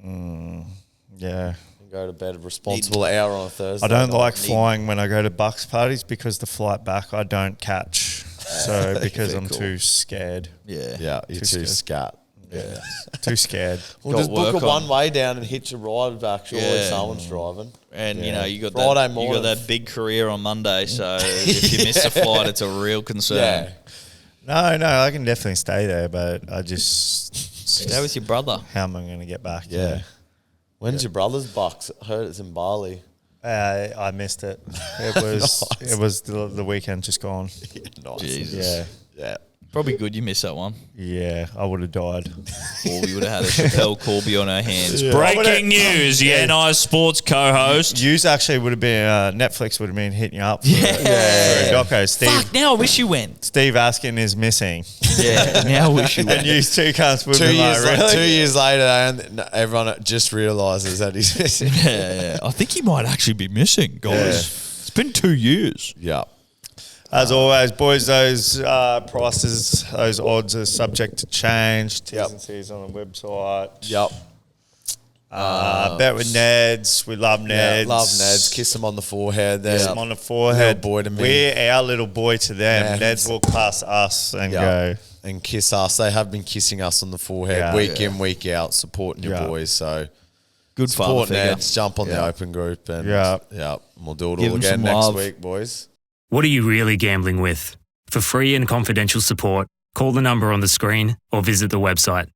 Yeah.
And go to bed a responsible hour on a Thursday.
I don't
night.
like flying when I go to Bucks parties because the flight back I don't catch. So because I'm too scared.
Yeah.
Yeah, you're too scat.
Yeah. Too scared.
We'll
Got
just book a
work on.
one-way down and hitch a ride back. Surely
Yeah.
someone's driving.
And you know, you got
Friday
that, you
morning.
got that big career on Monday, so if you miss a flight, it's a real concern.
Yeah.
No, I can definitely stay there, but I just
Stay with your brother.
how am I going to get back?
Yeah. When's your brother's Bucks? I heard it's in Bali.
I missed it. It was
Nice.
it was the weekend just gone.
Nice.
Jesus.
Yeah.
Yeah.
Probably good you missed that one.
Yeah, I would have died.
Or we would have had a Chappelle Corby on our hands.
Yeah.
Breaking news, NI Sports co-host.
Yous actually would have been Netflix would have been hitting you up for,
Yeah.
for a doco.
Fuck, now I wish you went.
Steve Askin is missing.
Yeah, now I wish you
And
went.
you two cunts would
2
be
years,
like, really?
2 years later, and everyone just realises that he's missing.
Yeah. I think he might actually be missing, guys. It's been 2 years.
Yeah.
As always, boys, those prices, those odds are subject to change. T's
Yep.
and C's on the website.
Yep.
Bet with Neds. We love Neds.
Yeah, love Neds. Kiss him on the forehead. There.
Kiss them on the forehead.
Little boy to me.
We're our little boy to them.
Yeah.
Neds will pass us and
Yeah.
go.
And kiss us. They have been kissing us on the forehead
Yeah.
week in, week out, supporting your
Yeah.
boys. So
Good father
support
figure.
Neds. Jump on the
Yeah.
open group, and
Yeah.
we'll do it
Give
all
'em
again
some
next
love.
week, boys.
What are you really gambling with? For free and confidential support, call the number on the screen or visit the website